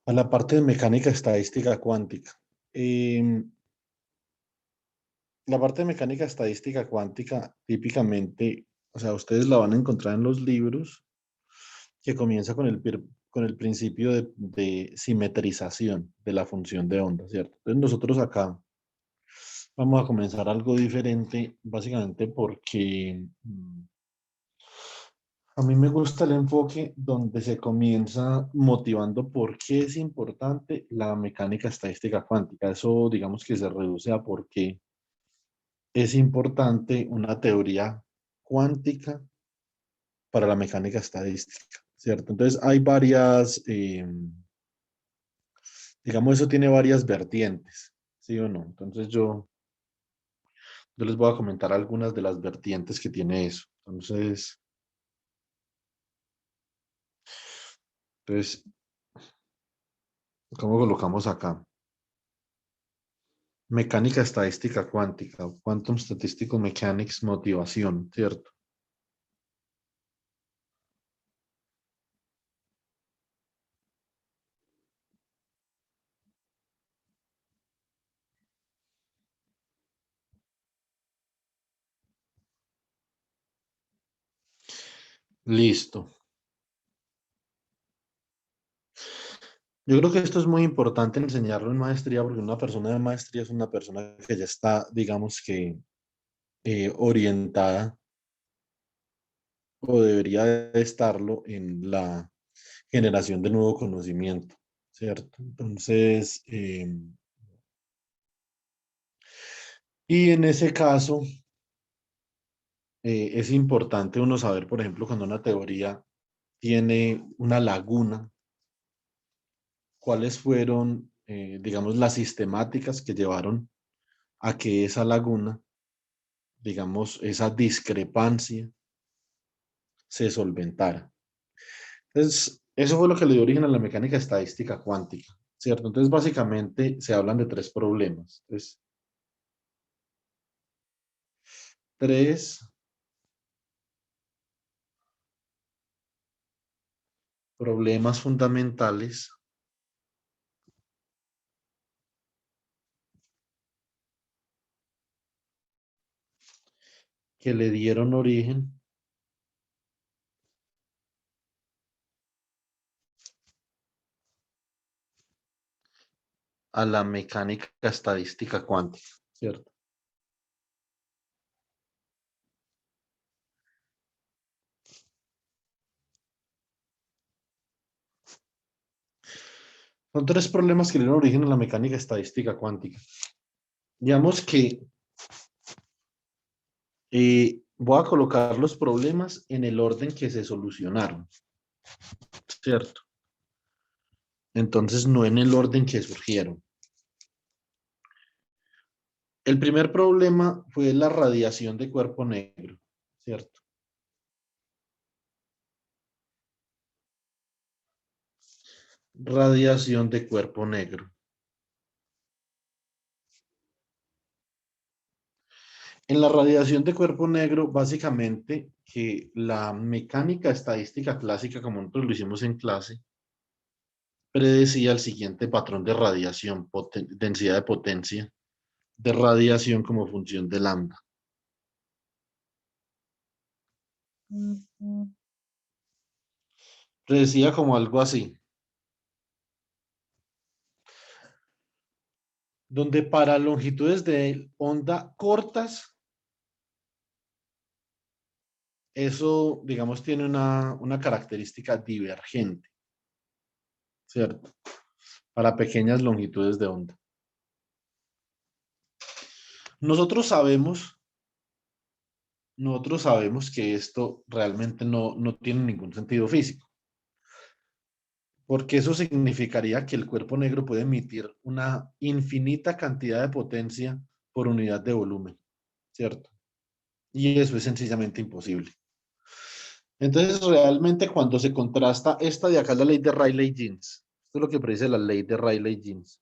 a la parte de mecánica estadística cuántica. Em, la parte de mecánica estadística cuántica, típicamente, o sea, ustedes la van a encontrar en los libros que comienza con con el principio de simetrización de la función de onda, ¿cierto? Entonces nosotros acá vamos a comenzar algo diferente, básicamente porque a mí me gusta el enfoque donde se comienza motivando por qué es importante la mecánica estadística cuántica. Eso, digamos que se reduce a por qué es importante una teoría cuántica para la mecánica estadística, ¿cierto? Entonces, hay varias, digamos, eso tiene varias vertientes, ¿sí o no? Entonces, yo les voy a comentar algunas de las vertientes que tiene eso. Entonces, ¿cómo colocamos acá? Mecánica estadística cuántica, Quantum Statistical Mechanics, motivación, ¿cierto? Listo. Yo creo que esto es muy importante enseñarlo en maestría porque una persona de maestría es una persona que ya está, digamos que, orientada o debería de estarlo en la generación de nuevo conocimiento, ¿cierto? Entonces, y en ese caso, es importante uno saber, por ejemplo, cuando una teoría tiene una laguna, cuáles fueron, digamos, las sistemáticas que llevaron a que esa laguna, digamos, esa discrepancia se solventara. Entonces, eso fue lo que le dio origen a la mecánica estadística cuántica, ¿cierto? Entonces, básicamente se hablan de tres problemas. Entonces, tres problemas fundamentales que le dieron origen a la mecánica estadística cuántica, ¿cierto? Son tres problemas que le dieron origen a la mecánica estadística cuántica. Digamos que voy a colocar los problemas en el orden que se solucionaron, ¿cierto? Entonces, no en el orden que surgieron. El primer problema fue la radiación de cuerpo negro, ¿cierto? Radiación de cuerpo negro. En la radiación de cuerpo negro, básicamente, que la mecánica estadística clásica, como nosotros lo hicimos en clase, predecía el siguiente patrón de radiación, densidad de potencia de radiación como función de lambda. Predecía como algo así, donde para longitudes de onda cortas, eso, digamos, tiene una característica divergente, ¿cierto? Para pequeñas longitudes de onda. Nosotros sabemos, nosotros sabemos que esto realmente no tiene ningún sentido físico, porque eso significaría que el cuerpo negro puede emitir una infinita cantidad de potencia por unidad de volumen, ¿cierto? Y eso es sencillamente imposible. Entonces, realmente cuando se contrasta esta de acá, la ley de Rayleigh-Jeans, esto es lo que predice la ley de Rayleigh-Jeans.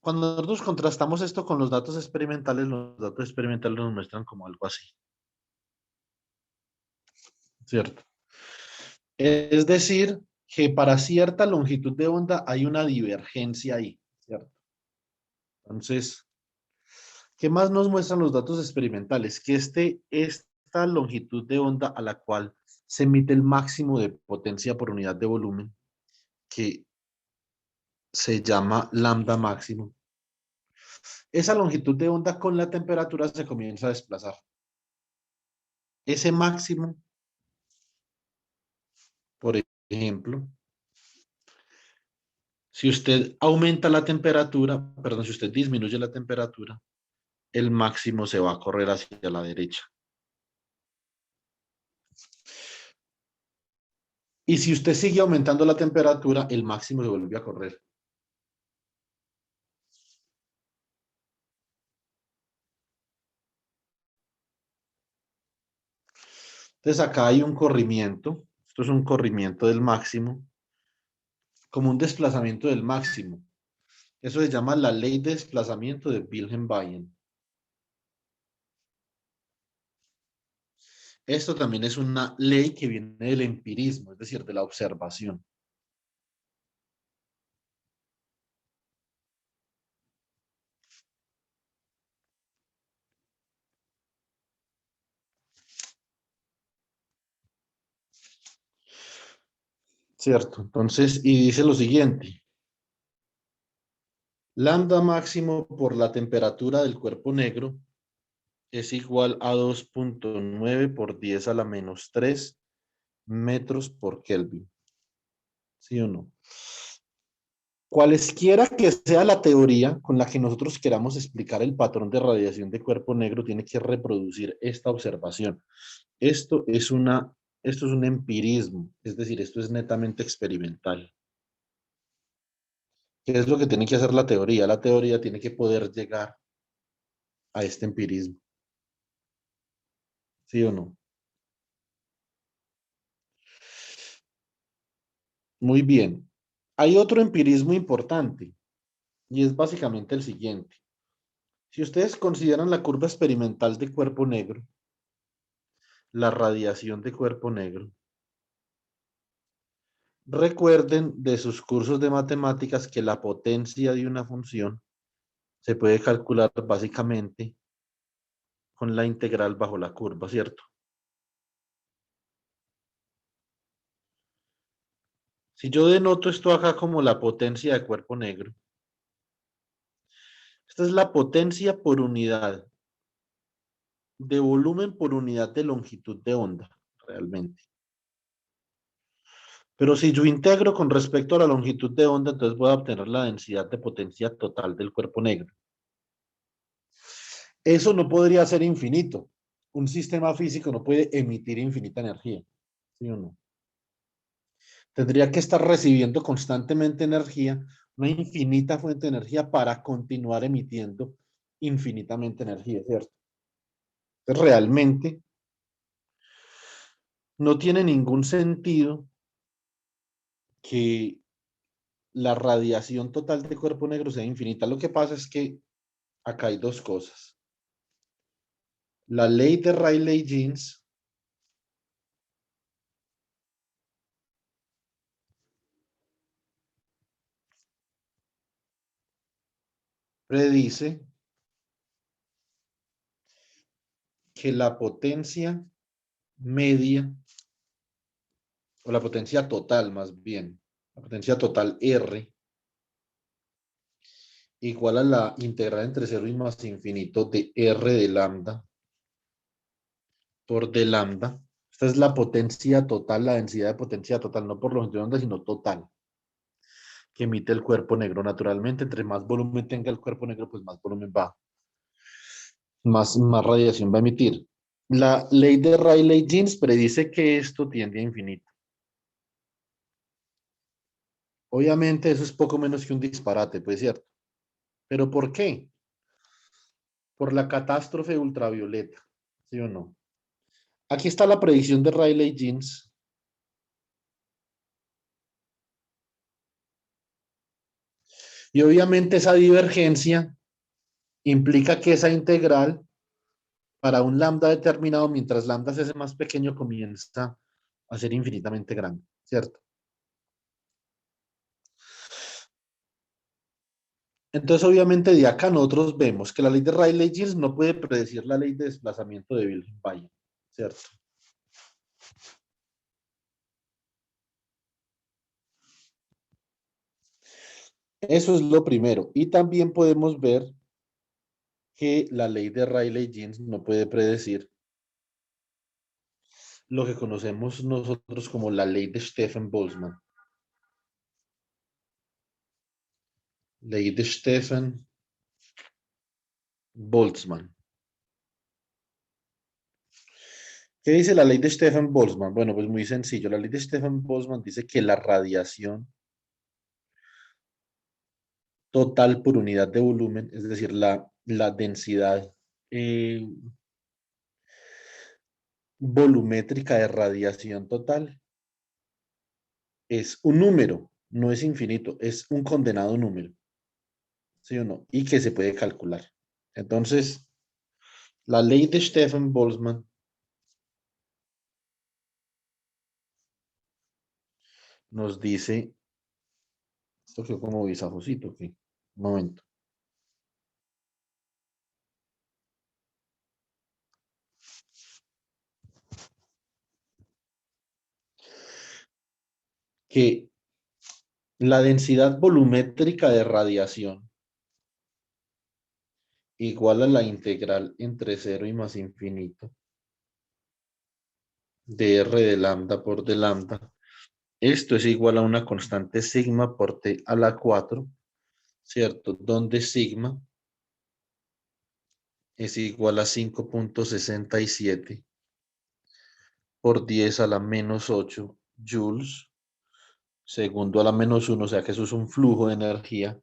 Cuando nosotros contrastamos esto con los datos experimentales nos muestran como algo así, ¿cierto? Es decir, que para cierta longitud de onda hay una divergencia ahí, ¿cierto? Entonces, ¿qué más nos muestran los datos experimentales? Que esta longitud de onda a la cual se emite el máximo de potencia por unidad de volumen, que se llama lambda máximo, esa longitud de onda con la temperatura se comienza a desplazar. Ese máximo, por ejemplo, si usted aumenta la temperatura, perdón, si usted disminuye la temperatura, el máximo se va a correr hacia la derecha. Y si usted sigue aumentando la temperatura, el máximo se vuelve a correr. Entonces acá hay un corrimiento. Esto es un corrimiento del máximo, como un desplazamiento del máximo. Eso se llama la ley de desplazamiento de Wilhelm-Wien. Esto también es una ley que viene del empirismo, es decir, de la observación. ¿Cierto? Entonces, y dice lo siguiente. Lambda máximo por la temperatura del cuerpo negro es igual a 2.9 por 10 a la menos 3 metros por Kelvin. ¿Sí o no? Cualesquiera que sea la teoría con la que nosotros queramos explicar el patrón de radiación de cuerpo negro, tiene que reproducir esta observación. Esto es esto es un empirismo, es decir, esto es netamente experimental. ¿Qué es lo que tiene que hacer la teoría? La teoría tiene que poder llegar a este empirismo. ¿Sí o no? Muy bien. Hay otro empirismo importante y es básicamente el siguiente. Si ustedes consideran la curva experimental de cuerpo negro, la radiación de cuerpo negro, recuerden de sus cursos de matemáticas que la potencia de una función se puede calcular básicamente con la integral bajo la curva, ¿cierto? Si yo denoto esto acá como la potencia de cuerpo negro, esta es la potencia por unidad de volumen por unidad de longitud de onda, realmente. Pero si yo integro con respecto a la longitud de onda, entonces voy a obtener la densidad de potencia total del cuerpo negro. Eso no podría ser infinito. Un sistema físico no puede emitir infinita energía, ¿sí o no? Tendría que estar recibiendo constantemente energía, una infinita fuente de energía para continuar emitiendo infinitamente energía, ¿cierto? Entonces, realmente no tiene ningún sentido que la radiación total de cuerpo negro sea infinita. Lo que pasa es que acá hay dos cosas. La ley de Rayleigh-Jeans predice que la potencia media, o la potencia total más bien, la potencia total R, igual a la integral entre 0 y más infinito de R de lambda por d lambda. Esta es la potencia total, la densidad de potencia total, no por longitud de onda, sino total, que emite el cuerpo negro. Naturalmente, entre más volumen tenga el cuerpo negro, pues más volumen va, más radiación va a emitir. La ley de Rayleigh-Jeans predice que esto tiende a infinito. Obviamente eso es poco menos que un disparate, pues cierto. ¿Pero por qué? Por la catástrofe ultravioleta, ¿sí o no? Aquí está la predicción de Rayleigh-Jeans. Y obviamente esa divergencia implica que esa integral para un lambda determinado, mientras lambda se hace más pequeño, comienza a ser infinitamente grande, ¿cierto? Entonces, obviamente, de acá nosotros vemos que la ley de Rayleigh-Jeans no puede predecir la ley de desplazamiento de Wilhelm-Weyl, ¿cierto? Eso es lo primero. Y también podemos ver que la ley de Rayleigh-Jeans no puede predecir lo que conocemos nosotros como la ley de Stefan-Boltzmann. Ley de Stefan-Boltzmann. ¿Qué dice la ley de Stefan-Boltzmann? Bueno, pues muy sencillo. La ley de Stefan-Boltzmann dice que la radiación total por unidad de volumen, es decir, la densidad eh, volumétrica de radiación total, es un número, no es infinito, es un condenado número, ¿sí o no? Y que se puede calcular. Entonces, la ley de Stefan-Boltzmann nos dice, esto quedó como bisajosito, ¿ok? Un momento. Que la densidad volumétrica de radiación igual a la integral entre cero y más infinito de R de lambda por de lambda. Esto es igual a una constante sigma por T a la 4, ¿cierto? Donde sigma es igual a 5,67 por 10 a la menos 8 joules, segundo a la menos 1, o sea que eso es un flujo de energía,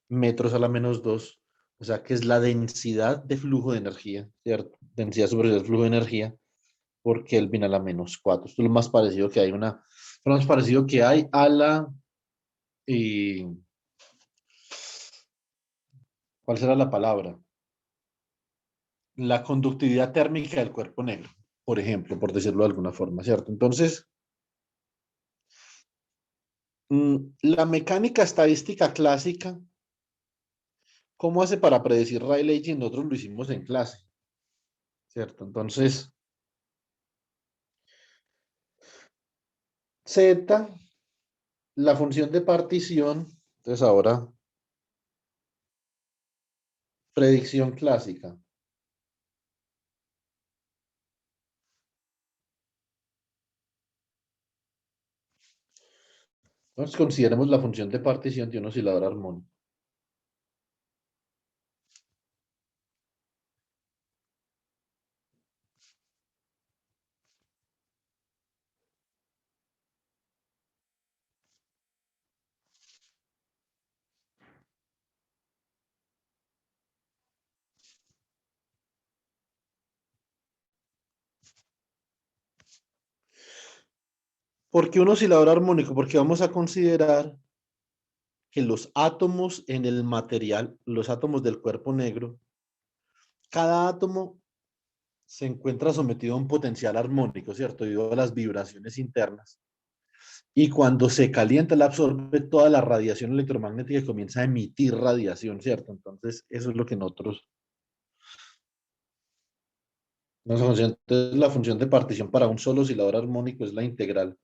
metros a la menos 2, o sea que es la densidad de flujo de energía, ¿cierto? Densidad superficial de flujo de energía por Kelvin a la menos 4. Esto es lo más parecido que hay, lo más parecido que hay a eh, ¿cuál será la palabra? La conductividad térmica del cuerpo negro, por ejemplo, por decirlo de alguna forma, ¿cierto? Entonces, la mecánica estadística clásica, ¿cómo hace para predecir Rayleigh? Nosotros lo hicimos en clase, ¿cierto? Entonces, Z, la función de partición, entonces ahora, predicción clásica. Entonces, consideremos la función de partición de un oscilador armónico. ¿Por qué un oscilador armónico? Porque vamos a considerar que los átomos en el material, los átomos del cuerpo negro, cada átomo se encuentra sometido a un potencial armónico, ¿cierto? Debido a las vibraciones internas. Y cuando se calienta, él absorbe toda la radiación electromagnética y comienza a emitir radiación, ¿cierto? Entonces, eso es lo que nosotros nos conocemos. Entonces, la función de partición para un solo oscilador armónico es la integral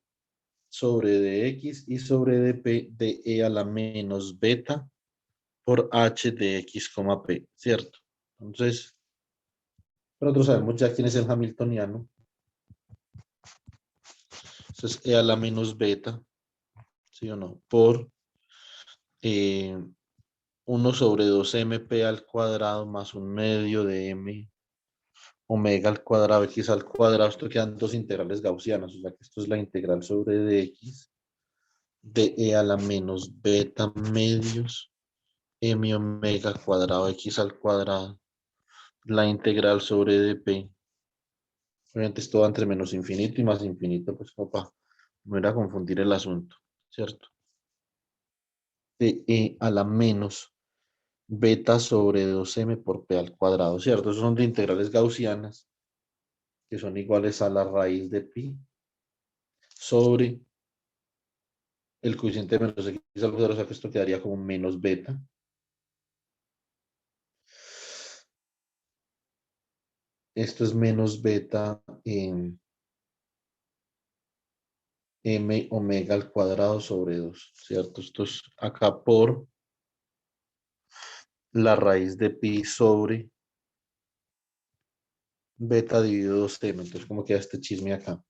sobre dx y sobre dp de e a la menos beta por h de x, p, ¿cierto? Entonces, nosotros sabemos ya quién es el hamiltoniano. Entonces, e a la menos beta, ¿sí o no? Por eh, 1 sobre 2mp al cuadrado más un medio de m omega al cuadrado x al cuadrado. Esto quedan dos integrales gaussianas, o sea que esto es la integral sobre dx de e a la menos beta medios m omega cuadrado x al cuadrado, la integral sobre dp. Obviamente esto va entre menos infinito y más infinito, pues opa, no era confundir el asunto, ¿cierto? de E a la menos beta sobre 2m por P al cuadrado, ¿cierto? Esos son de integrales gaussianas, que son iguales a la raíz de pi sobre el coeficiente de menos x al cuadrado, o sea que esto quedaría como menos beta. Esto es menos beta en m omega al cuadrado sobre 2, ¿cierto? Esto es acá por la raíz de pi sobre beta dividido 2m. Entonces, ¿cómo queda este chisme acá?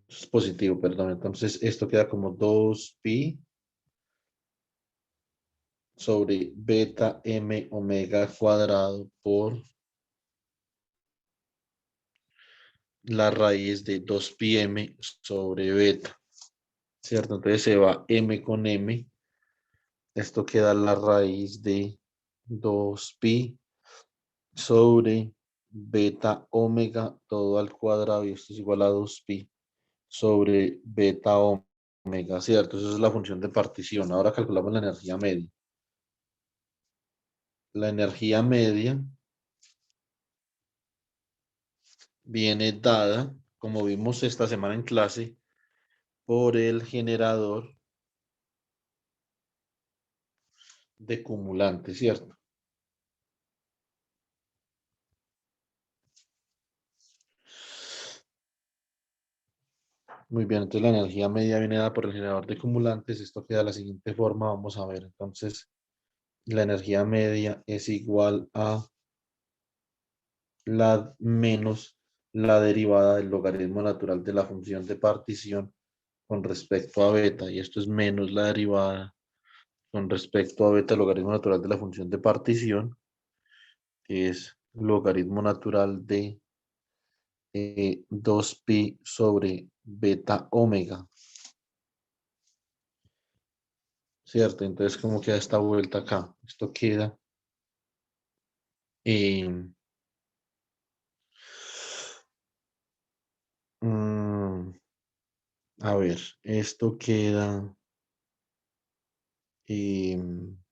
Es positivo, perdón. Entonces, esto queda como 2pi sobre beta m omega cuadrado por la raíz de 2pi m sobre beta, ¿cierto? Entonces se va m con m. Esto queda la raíz de 2pi sobre beta omega todo al cuadrado y esto es igual a 2pi sobre beta omega, ¿cierto? Esa es la función de partición. Ahora calculamos la energía media. La energía media viene dada, como vimos esta semana en clase, por el generador de cumulante, ¿cierto? Muy bien, entonces la energía media viene dada por el generador de cumulantes. Esto queda de la siguiente forma, vamos a ver. Entonces, la energía media es igual a la menos la derivada del logaritmo natural de la función de partición con respecto a beta. Y esto es menos la derivada con respecto a beta, el logaritmo natural de la función de partición, que es logaritmo natural de 2pi sobre beta omega. ¿Cierto? Entonces, ¿cómo queda esta vuelta acá? Esto queda en... a ver, esto queda en...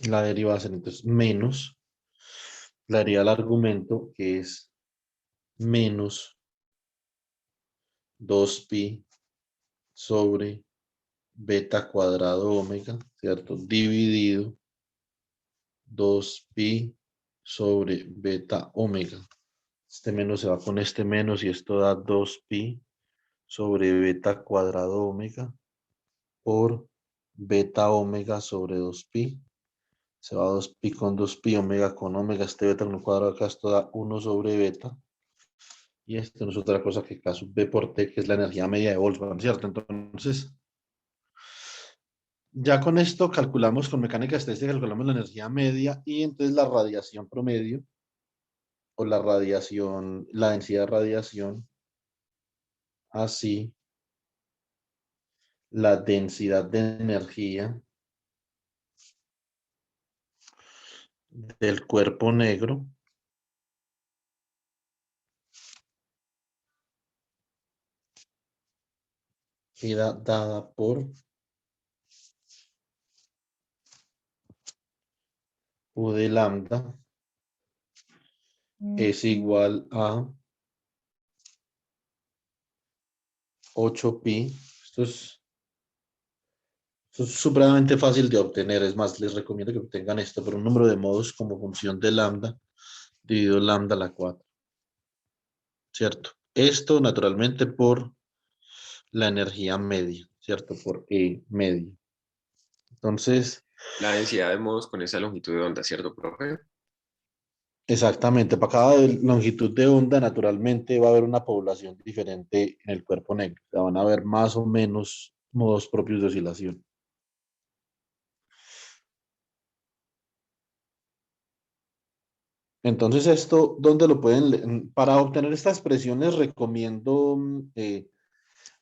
la derivada va a ser entonces menos la derivada del argumento, que es menos 2pi sobre beta cuadrado omega, ¿cierto? Dividido 2pi sobre beta omega. Este menos se va con este menos y esto da 2pi sobre beta cuadrado omega por beta omega sobre 2pi. Se va 2pi con 2pi, omega con omega, este beta con el cuadrado acá, esto da 1 sobre beta. Y esto no es otra cosa que K sub B por T, que es la energía media de Boltzmann, ¿cierto? Entonces, ya con esto calculamos, con mecánica estadística, calculamos la energía media y entonces la radiación promedio o la radiación, la densidad de radiación, así, la densidad de energía del cuerpo negro queda dada por U de lambda es igual a 8pi. Esto es supremamente fácil de obtener. Es más, les recomiendo que obtengan esto por un número de modos como función de lambda dividido lambda a la 4. ¿Cierto? Esto naturalmente por la energía media, ¿cierto? Por E media. Entonces, La densidad de modos con esa longitud de onda, ¿cierto, profe? exactamente, para cada longitud de onda, naturalmente va a haber una población diferente en el cuerpo negro. O sea, van a haber más o menos modos propios de oscilación. Entonces, esto, ¿dónde lo pueden para obtener esta expresión les recomiendo,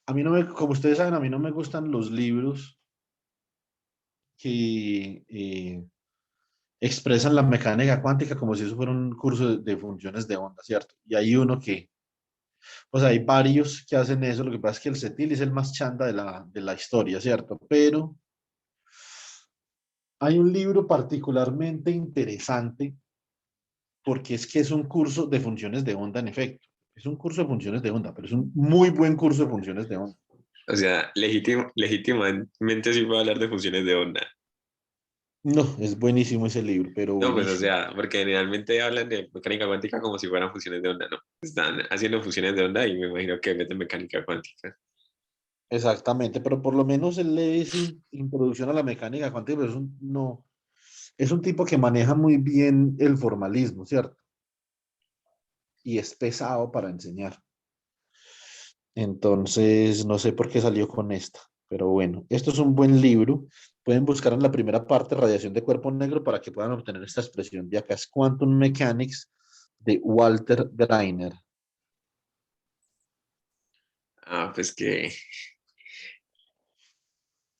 a mí no me, como ustedes saben, a mí no me gustan los libros que expresan la mecánica cuántica como si eso fuera un curso de funciones de onda, ¿cierto? Y hay uno que O sea, hay varios que hacen eso. Lo que pasa es que el Cetil es el más chanda de la historia, ¿cierto? Pero hay un libro particularmente interesante porque es que es un curso de funciones de onda en efecto. Es un curso de funciones de onda, pero es un muy buen curso de funciones de onda. O sea, legítimamente sí puedo hablar de funciones de onda. No, es buenísimo ese libro, pero No, pues o buenísimo. sea, porque generalmente hablan de mecánica cuántica como si fueran funciones de onda, ¿no? Están haciendo funciones de onda y me imagino que meten mecánica cuántica. Exactamente, pero por lo menos él le dice introducción a la mecánica cuántica, pero no, es un tipo que maneja muy bien el formalismo, ¿cierto? Y es pesado para enseñar. Entonces, no sé por qué salió con esta, pero bueno, esto es un buen libro. Pueden buscar en la primera parte radiación de cuerpo negro para que puedan obtener esta expresión de acá. Es Quantum Mechanics de Walter Greiner. Ah, pues que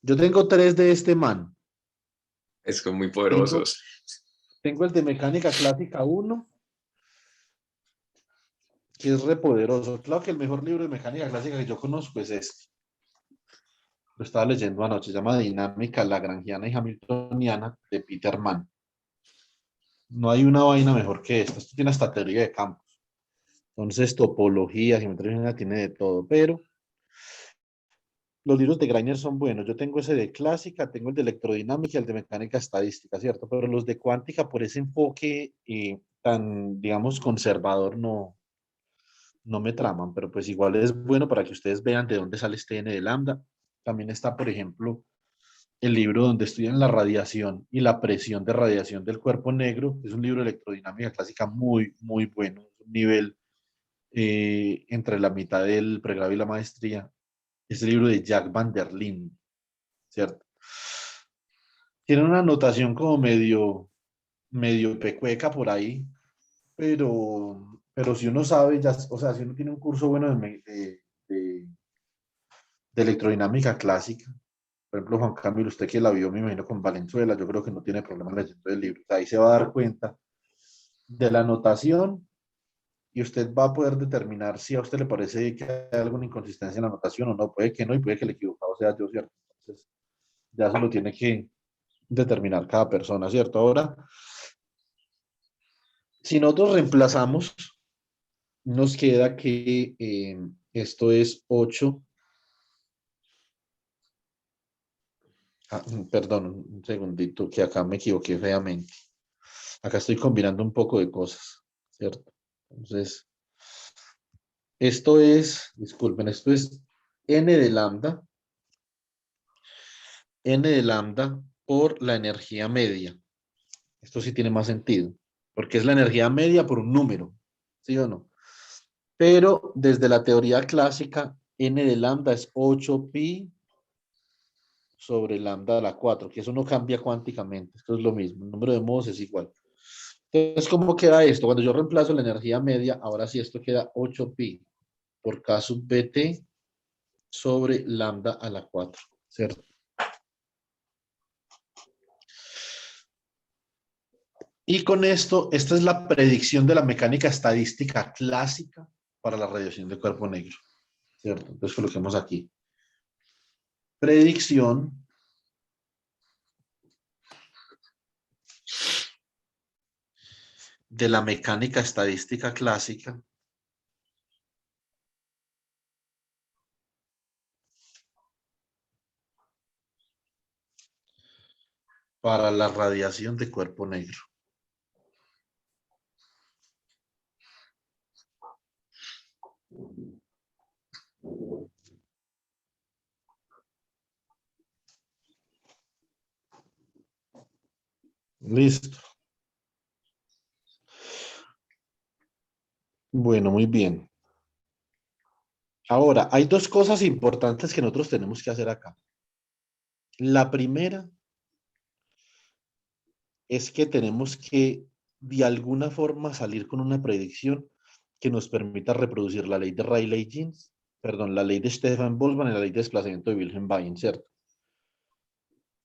Yo tengo tres de este man. es como muy Tengo, poderosos. tengo el de mecánica clásica uno, que es repoderoso. Claro que el mejor libro de mecánica clásica que yo conozco es este. Lo estaba leyendo anoche, se llama Dinámica Lagrangiana y Hamiltoniana de Peter Mann. No hay una vaina mejor que esta. Esto tiene hasta teoría de campos. Entonces, topología, geometría general, tiene de todo. Pero los libros de Greiner son buenos. Yo tengo ese de clásica, tengo el de electrodinámica y el de mecánica estadística, ¿cierto? Pero los de cuántica, por ese enfoque tan, digamos, conservador, no me traman. Pero pues igual es bueno para que ustedes vean de dónde sale este N de lambda. También está, por ejemplo, el libro donde estudian la radiación y la presión de radiación del cuerpo negro. Es un libro de electrodinámica clásica muy, muy bueno. Es un nivel entre la mitad del pregrado y la maestría. Es el libro de Jack Van der Linde, ¿cierto? Tiene una anotación como medio pecueca por ahí, pero si uno sabe, ya, o sea, si uno tiene un curso bueno de electrodinámica clásica, por ejemplo, Juan Camilo, usted que la vio, me imagino, con Valenzuela, yo creo que no tiene problema leyendo el libro. Ahí se va a dar cuenta de la anotación y usted va a poder determinar si a usted le parece que hay alguna inconsistencia en la anotación o no. Puede que no y puede que el equivocado sea yo, ¿cierto? Entonces, ya se lo tiene que determinar cada persona, ¿cierto? Ahora, si nosotros reemplazamos, nos queda que esto es 8. Perdón, un segundito, que acá me equivoqué feamente. Acá estoy combinando un poco de cosas, ¿cierto? Entonces, esto es, disculpen, esto es n de lambda por la energía media. Esto sí tiene más sentido, porque es la energía media por un número, ¿sí o no? Pero desde la teoría clásica, n de lambda es 8pi sobre lambda a la 4, que eso no cambia cuánticamente, esto es lo mismo, el número de modos es igual. Entonces, ¿cómo queda esto? Cuando yo reemplazo la energía media, ahora sí esto queda 8pi por k sub bt sobre lambda a la 4, ¿cierto? Y con esto, esta es la predicción de la mecánica estadística clásica para la radiación de cuerpo negro, ¿cierto? Entonces coloquemos aquí. Predicción de la mecánica estadística clásica para la radiación de cuerpo negro. Listo. Bueno, muy bien. Ahora, hay dos cosas importantes que nosotros tenemos que hacer acá. La primera es que tenemos que de alguna forma salir con una predicción que nos permita reproducir la ley de Rayleigh-Jeans, perdón, la ley de Stefan Boltzmann y la ley de desplazamiento de Wilhelm Wien, ¿cierto?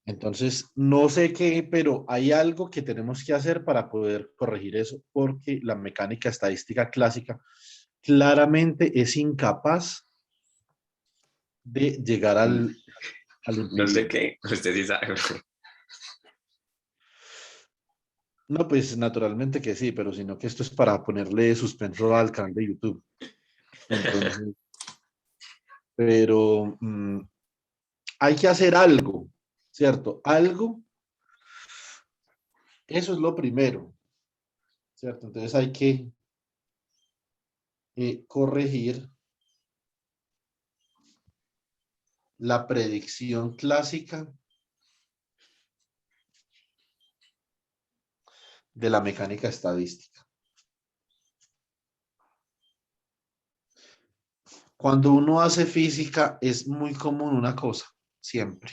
Entonces, no sé qué, pero hay algo que tenemos que hacer para poder corregir eso, porque la mecánica estadística clásica claramente es incapaz de llegar al No sé empiricismo. qué, usted sí sabe. No, pues naturalmente que sí, pero sino que esto es para ponerle suspenso al canal de YouTube. Entonces, pero hay que hacer algo, ¿cierto? Algo, eso es lo primero, ¿cierto? Entonces hay que corregir la predicción clásica de la mecánica estadística. Cuando uno hace física es muy común una cosa, siempre.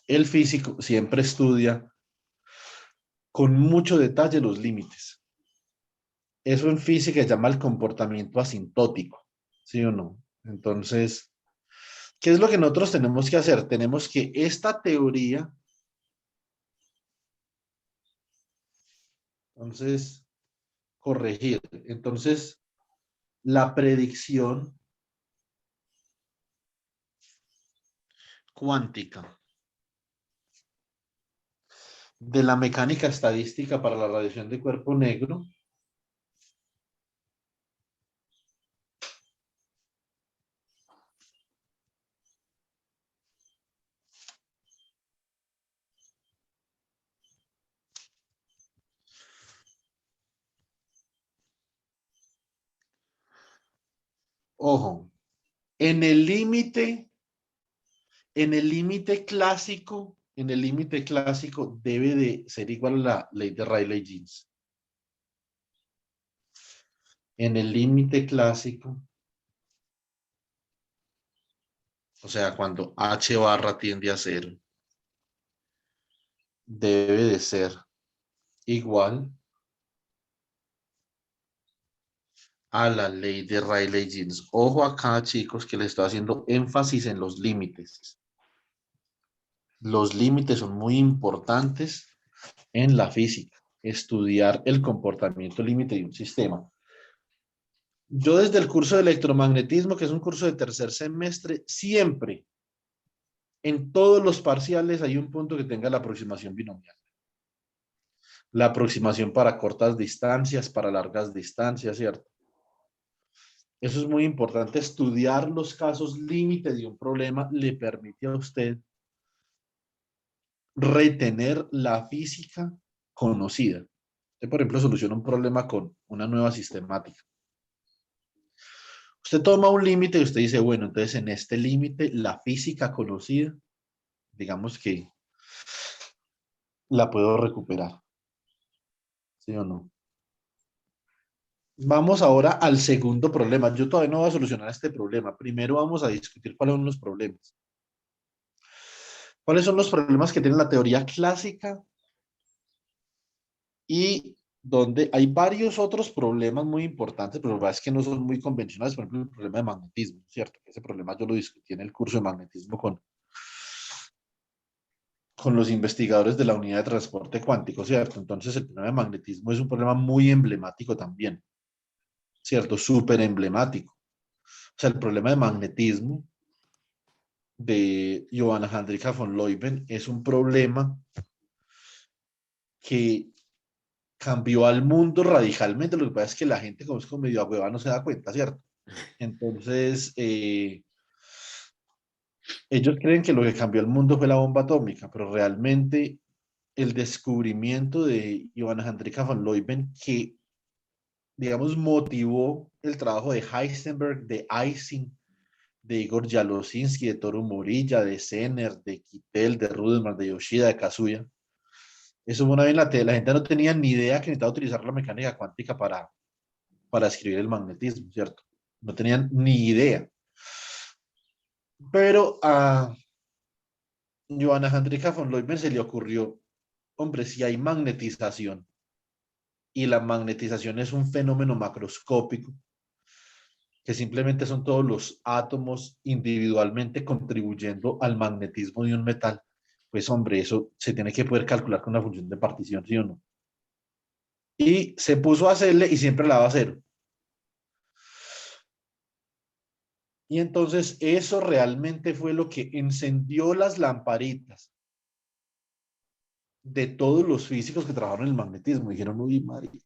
El físico siempre estudia con mucho detalle los límites. Eso en física se llama el comportamiento asintótico, ¿sí o no? Entonces, ¿qué es lo que nosotros tenemos que hacer? Tenemos que esta teoría, entonces, corregir. Entonces, la predicción cuántica de la mecánica estadística para la radiación de cuerpo negro ojo, en el límite, en el límite clásico debe de ser igual a la ley de Rayleigh-Jeans. En el límite clásico, o sea, cuando H barra tiende a cero, debe de ser igual a la ley de Rayleigh-Jeans. Ojo acá, chicos, que le estoy haciendo énfasis en los límites. Los límites son muy importantes en la física. Estudiar el comportamiento límite de un sistema. Yo desde el curso de electromagnetismo, que es un curso de tercer semestre, siempre, en todos los parciales hay un punto que tenga la aproximación binomial. La aproximación para cortas distancias, para largas distancias, ¿cierto? Eso es muy importante. Estudiar los casos límite de un problema le permite a usted retener la física conocida. Usted, por ejemplo, soluciona un problema con una nueva sistemática. Usted toma un límite y usted dice, bueno, entonces en este límite la física conocida, digamos que la puedo recuperar. ¿Sí o no? Vamos ahora al segundo problema. Yo todavía no voy a solucionar este problema. Primero vamos a discutir cuáles son los problemas. ¿Cuáles son los problemas que tiene la teoría clásica? Y donde hay varios otros problemas muy importantes, pero la verdad es que no son muy convencionales. Por ejemplo, el problema de magnetismo, ¿cierto? Ese problema yo lo discutí en el curso de magnetismo con los investigadores de la unidad de transporte cuántico, ¿cierto? Entonces, el problema de magnetismo es un problema muy emblemático también, ¿cierto? Súper emblemático. O sea, el problema de magnetismo de Johanna Hendrika von Leuven es un problema que cambió al mundo radicalmente. Lo que pasa es que la gente, como es como medio hueva, no se da cuenta, ¿cierto? Entonces, ellos creen que lo que cambió el mundo fue la bomba atómica, pero realmente el descubrimiento de Johanna Hendrika von Leuven, que, digamos, motivó el trabajo de Heisenberg, de Ising, de Igor Yalosinsky, de Toru Morilla, de Zener, de Kittel, de Rudolman, de Yoshida, de Kazuya. Eso fue una vez la gente no tenía ni idea que necesitaba utilizar la mecánica cuántica para escribir el magnetismo, ¿cierto? No tenían ni idea. Pero a Johanna Hendrika von Leuven se le ocurrió, hombre, si hay magnetización y la magnetización es un fenómeno macroscópico, que simplemente son todos los átomos individualmente contribuyendo al magnetismo de un metal, pues hombre, eso se tiene que poder calcular con una función de partición, ¿sí o no? Y se puso a hacerle y siempre la va a hacer. Y entonces eso realmente fue lo que encendió las lamparitas de todos los físicos que trabajaron en el magnetismo. Dijeron, uy, marica,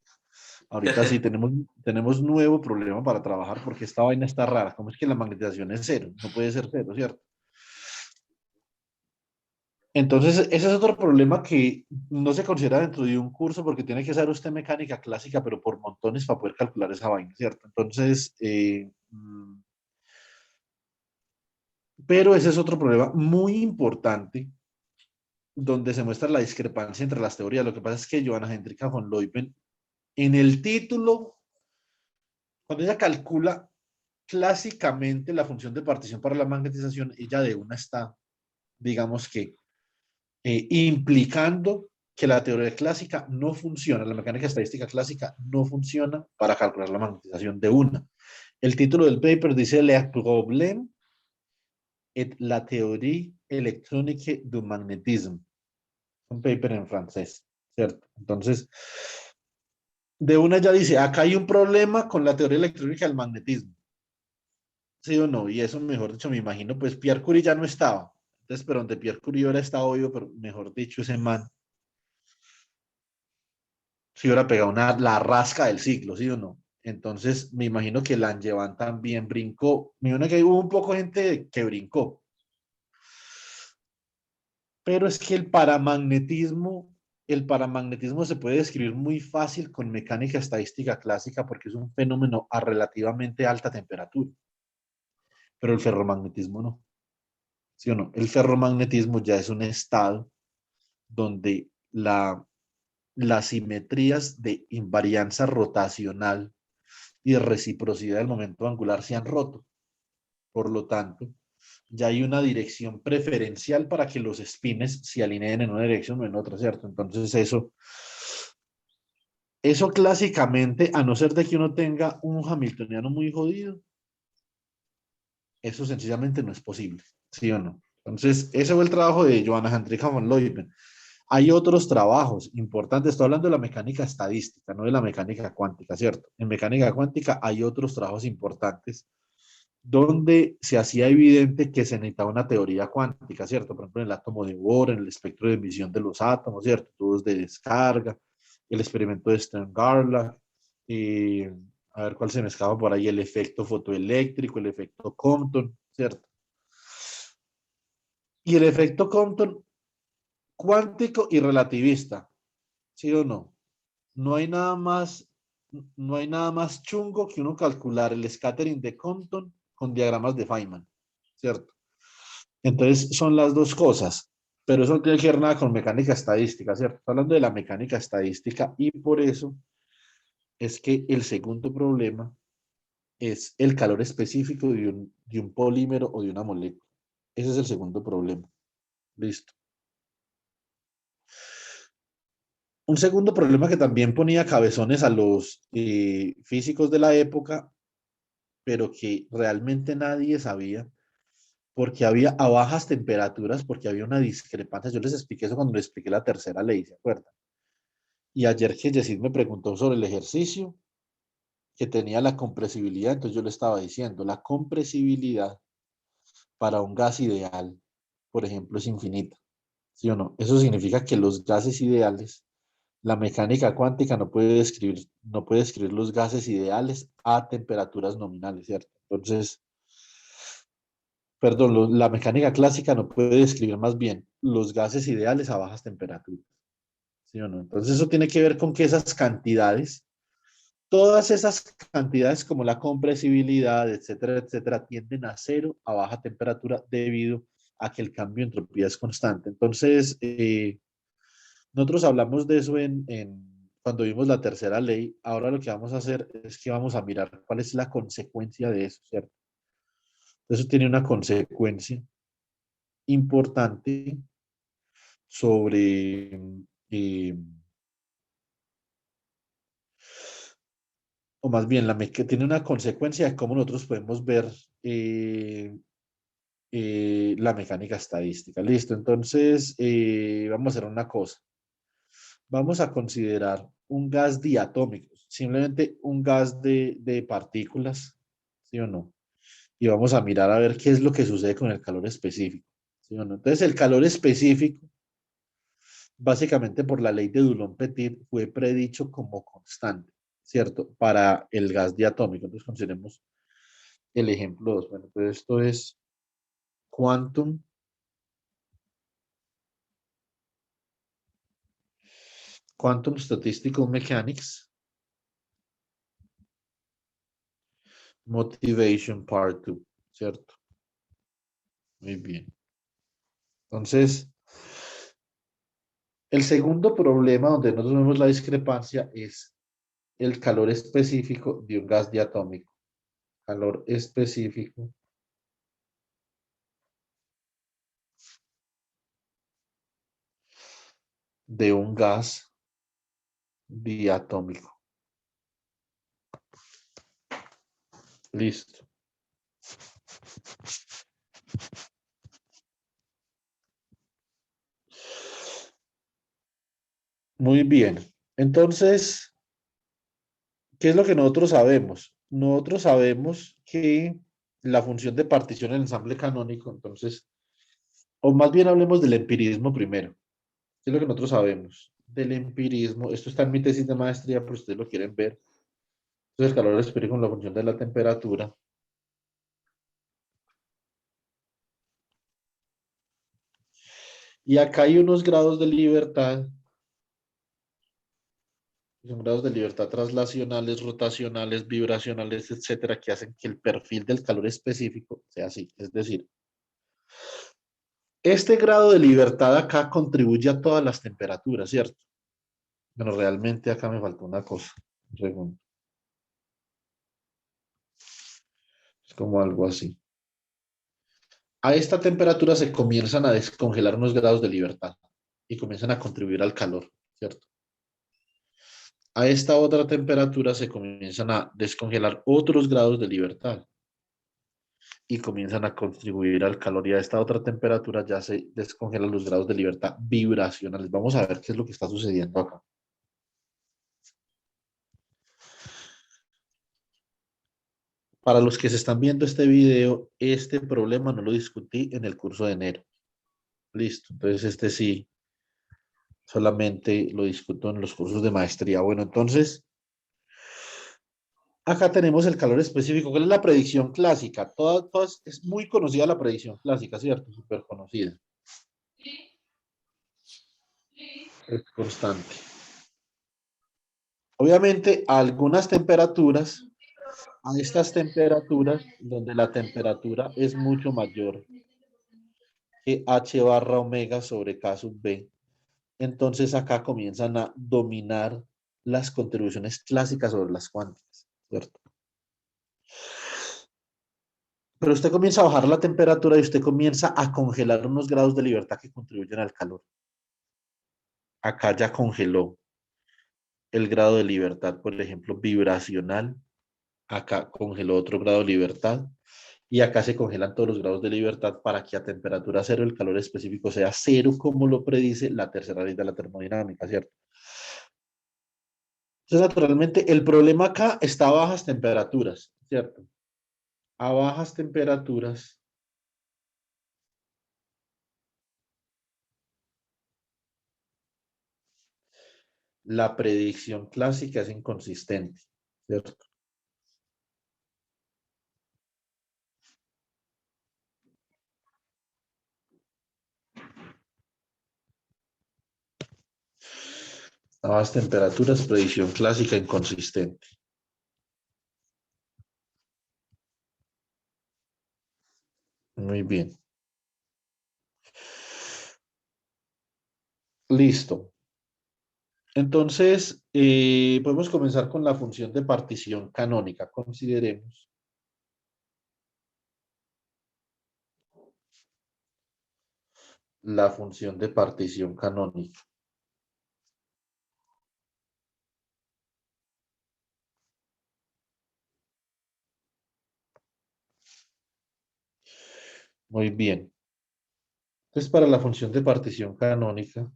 ahorita sí tenemos nuevo problema para trabajar porque esta vaina está rara. ¿Cómo es que la magnetización es cero? No puede ser cero, ¿cierto? Entonces, ese es otro problema que no se considera dentro de un curso porque tiene que saber usted mecánica clásica, pero por montones para poder calcular esa vaina, ¿cierto? Entonces, pero ese es otro problema muy importante donde se muestra la discrepancia entre las teorías. Lo que pasa es que Johanna Hendrika von Leuven, en el título, cuando ella calcula clásicamente la función de partición para la magnetización, ella de una está, digamos que, implicando que la teoría clásica no funciona, la mecánica estadística clásica no funciona para calcular la magnetización de una. El título del paper dice Le problème et la théorie électronique du magnétisme. Un paper en francés, ¿cierto? Entonces, de una ya dice, acá hay un problema con la teoría electrónica del magnetismo. ¿Sí o no? Y eso, mejor dicho, me imagino, pues Pierre Curie ya no estaba. Entonces, pero donde Pierre Curie ahora está obvio, pero mejor dicho, ese man si hubiera pegado la rasca del siglo, ¿sí o no? Entonces, me imagino que Langevin también brincó. Me imagino que hubo un poco de gente que brincó. Pero es que el paramagnetismo se puede describir muy fácil con mecánica estadística clásica porque es un fenómeno a relativamente alta temperatura. Pero el ferromagnetismo no, ¿sí o no? El ferromagnetismo ya es un estado donde las simetrías de invarianza rotacional y de reciprocidad del momento angular se han roto. Por lo tanto, ya hay una dirección preferencial para que los spines se alineen en una dirección o en otra, ¿cierto? Entonces eso clásicamente, a no ser de que uno tenga un hamiltoniano muy jodido, eso sencillamente no es posible, ¿sí o no? Entonces, ese fue el trabajo de Johanna Hendrika von Leuven. Hay otros trabajos importantes, estoy hablando de la mecánica estadística, no de la mecánica cuántica, ¿cierto? En mecánica cuántica hay otros trabajos importantes donde se hacía evidente que se necesitaba una teoría cuántica, ¿cierto? Por ejemplo, en el átomo de Bohr, en el espectro de emisión de los átomos, ¿cierto? Tubos de descarga, el experimento de Stern-Garlach, a ver cuál se me escapa por ahí, el efecto fotoeléctrico, el efecto Compton, ¿cierto? Y el efecto Compton cuántico y relativista, ¿sí o no? No hay nada más, no hay nada más chungo que uno calcular el scattering de Compton con diagramas de Feynman, ¿cierto? Entonces son las dos cosas, pero eso no tiene que ver nada con mecánica estadística, ¿cierto? Estoy hablando de la mecánica estadística y por eso es que el segundo problema es el calor específico de un polímero o de una molécula. Ese es el segundo problema. Listo. Un segundo problema que también ponía cabezones a los físicos de la época, pero que realmente nadie sabía, porque había a bajas temperaturas, porque había una discrepancia. Yo les expliqué eso cuando les expliqué la tercera ley, ¿se acuerdan? Y ayer que Yesid me preguntó sobre el ejercicio, que tenía la compresibilidad, entonces yo le estaba diciendo, la compresibilidad para un gas ideal, por ejemplo, es infinita, ¿sí o no? Eso significa que los gases ideales, la mecánica cuántica no puede describir los gases ideales a temperaturas nominales, ¿cierto? Entonces, perdón, la mecánica clásica no puede describir más bien los gases ideales a bajas temperaturas, ¿sí o no? Entonces, eso tiene que ver con que esas cantidades, todas esas cantidades como la compresibilidad, etcétera, etcétera, tienden a cero a baja temperatura debido a que el cambio de entropía es constante. Entonces, nosotros hablamos de eso cuando vimos la tercera ley. Ahora lo que vamos a hacer es que vamos a mirar cuál es la consecuencia de eso, ¿cierto? Eso tiene una consecuencia importante sobre, eh, o más bien, que tiene una consecuencia de cómo nosotros podemos ver eh, la mecánica estadística. Listo, entonces vamos a hacer una cosa. Vamos a considerar un gas diatómico, simplemente un gas de partículas, ¿sí o no? y vamos a mirar a ver qué es lo que sucede con el calor específico. ¿Sí o no? Entonces, el calor específico, básicamente por la ley de Dulong-Petit, fue predicho como constante, ¿cierto? Para el gas diatómico. Entonces, consideremos el ejemplo 2. Bueno, pues esto es Quantum Statistical Mechanics, Motivation Part 2, ¿cierto? Muy bien. Entonces, el segundo problema donde nosotros vemos la discrepancia es el calor específico de un gas diatómico. Calor específico de un gas diatómico. Listo. Muy bien. Entonces, ¿qué es lo que nosotros sabemos? Nosotros sabemos que la función de partición en ensamble canónico, entonces, o más bien hablemos del empirismo primero. ¿Qué es lo que nosotros sabemos? Del empirismo, esto está en mi tesis de maestría, pero ustedes lo quieren ver. Entonces, el calor específico con la función de la temperatura. Y acá hay unos grados de libertad, son grados de libertad translacionales, rotacionales, vibracionales, etcétera, que hacen que el perfil del calor específico sea así. Es decir, este grado de libertad acá contribuye a todas las temperaturas, ¿cierto? Bueno, realmente acá me faltó una cosa. Un segundo. Es como algo así. A esta temperatura se comienzan a descongelar unos grados de libertad y comienzan a contribuir al calor, ¿cierto? A esta otra temperatura se comienzan a descongelar otros grados de libertad y comienzan a contribuir al calor, y a esta otra temperatura ya se descongelan los grados de libertad vibracionales. Vamos a ver qué es lo que está sucediendo acá. Para los que se están viendo este video, este problema no lo discutí en el curso de enero. Listo, entonces este sí, solamente lo discuto en los cursos de maestría. Bueno, entonces, acá tenemos el calor específico. ¿Cuál es la predicción clásica? Es muy conocida la predicción clásica, ¿cierto? Súper conocida. Es constante. Obviamente, a algunas temperaturas, a estas temperaturas, donde la temperatura es mucho mayor que H barra omega sobre K sub B, entonces acá comienzan a dominar las contribuciones clásicas sobre las cuánticas, ¿cierto? Pero usted comienza a bajar la temperatura y usted comienza a congelar unos grados de libertad que contribuyen al calor. Acá ya congeló el grado de libertad, por ejemplo, vibracional. Acá congeló otro grado de libertad. Y acá se congelan todos los grados de libertad para que a temperatura cero el calor específico sea cero, como lo predice la tercera ley de la termodinámica, ¿cierto? Entonces, naturalmente, el problema acá está a bajas temperaturas, ¿cierto? A bajas temperaturas, la predicción clásica es inconsistente, ¿cierto? A bajas temperaturas, predicción clásica inconsistente. Muy bien. Listo. Entonces, podemos comenzar con la función de partición canónica. Consideremos la función de partición canónica. Muy bien. Entonces, para la función de partición canónica,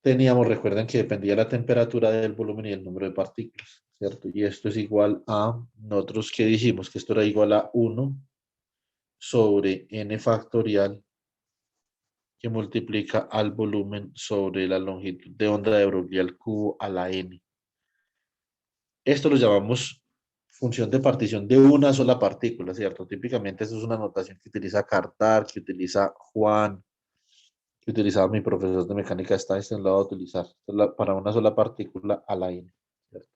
teníamos, recuerden que dependía la temperatura del volumen y el número de partículas, ¿cierto? Y esto es igual a, nosotros que dijimos que esto era igual a 1 sobre n factorial que multiplica al volumen sobre la longitud de onda de Broglie al cubo a la n. Esto lo llamamos función de partición de una sola partícula, ¿cierto? Típicamente eso es una notación que utiliza Cartar, que utiliza Juan, que utilizaba mi profesor de mecánica está en lado a utilizar para una sola partícula a la n. ¿Cierto?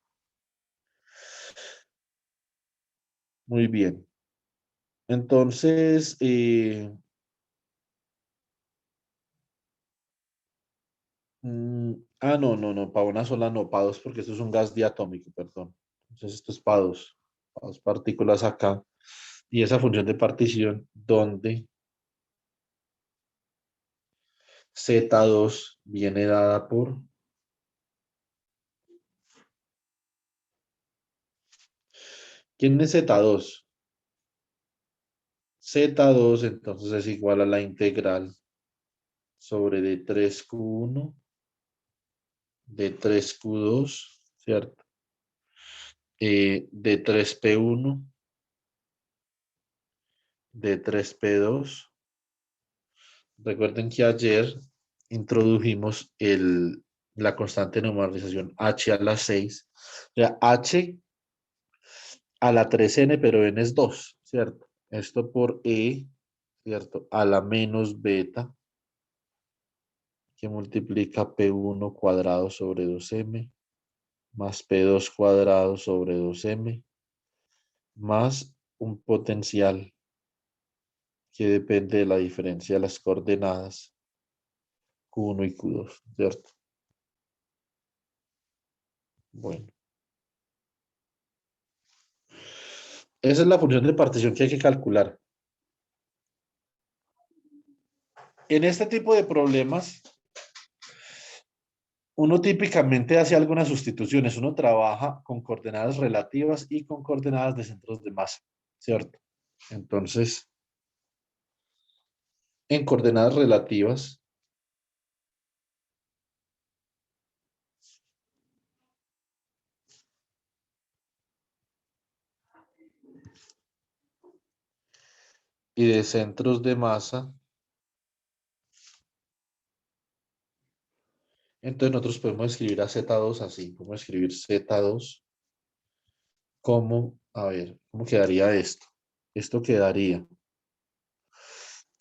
Muy bien. Entonces, no, para una sola no, para dos, porque esto es un gas diatómico, perdón. Entonces, esto es para dos partículas acá. Y esa función de partición, donde Z2 viene dada por. ¿Quién es Z2? Z2 entonces es igual a la integral sobre D3Q1, D3Q2, ¿cierto? D3P1, D3P2. Recuerden que ayer introdujimos la constante de normalización H a la 6. O sea, H a la 3N, pero N es 2, ¿cierto? Esto por E, ¿cierto? A la menos beta, que multiplica P1 cuadrado sobre 2M, más P2 cuadrado sobre 2M, más un potencial que depende de la diferencia de las coordenadas Q1 y Q2, ¿cierto? Bueno. Esa es la función de partición que hay que calcular. En este tipo de problemas, uno típicamente hace algunas sustituciones. Uno trabaja con coordenadas relativas y con coordenadas de centros de masa, ¿cierto? Entonces, en coordenadas relativas, y de centros de masa, entonces nosotros podemos escribir a Z2 así. Podemos escribir Z2 como, a ver, ¿cómo quedaría esto? Esto quedaría,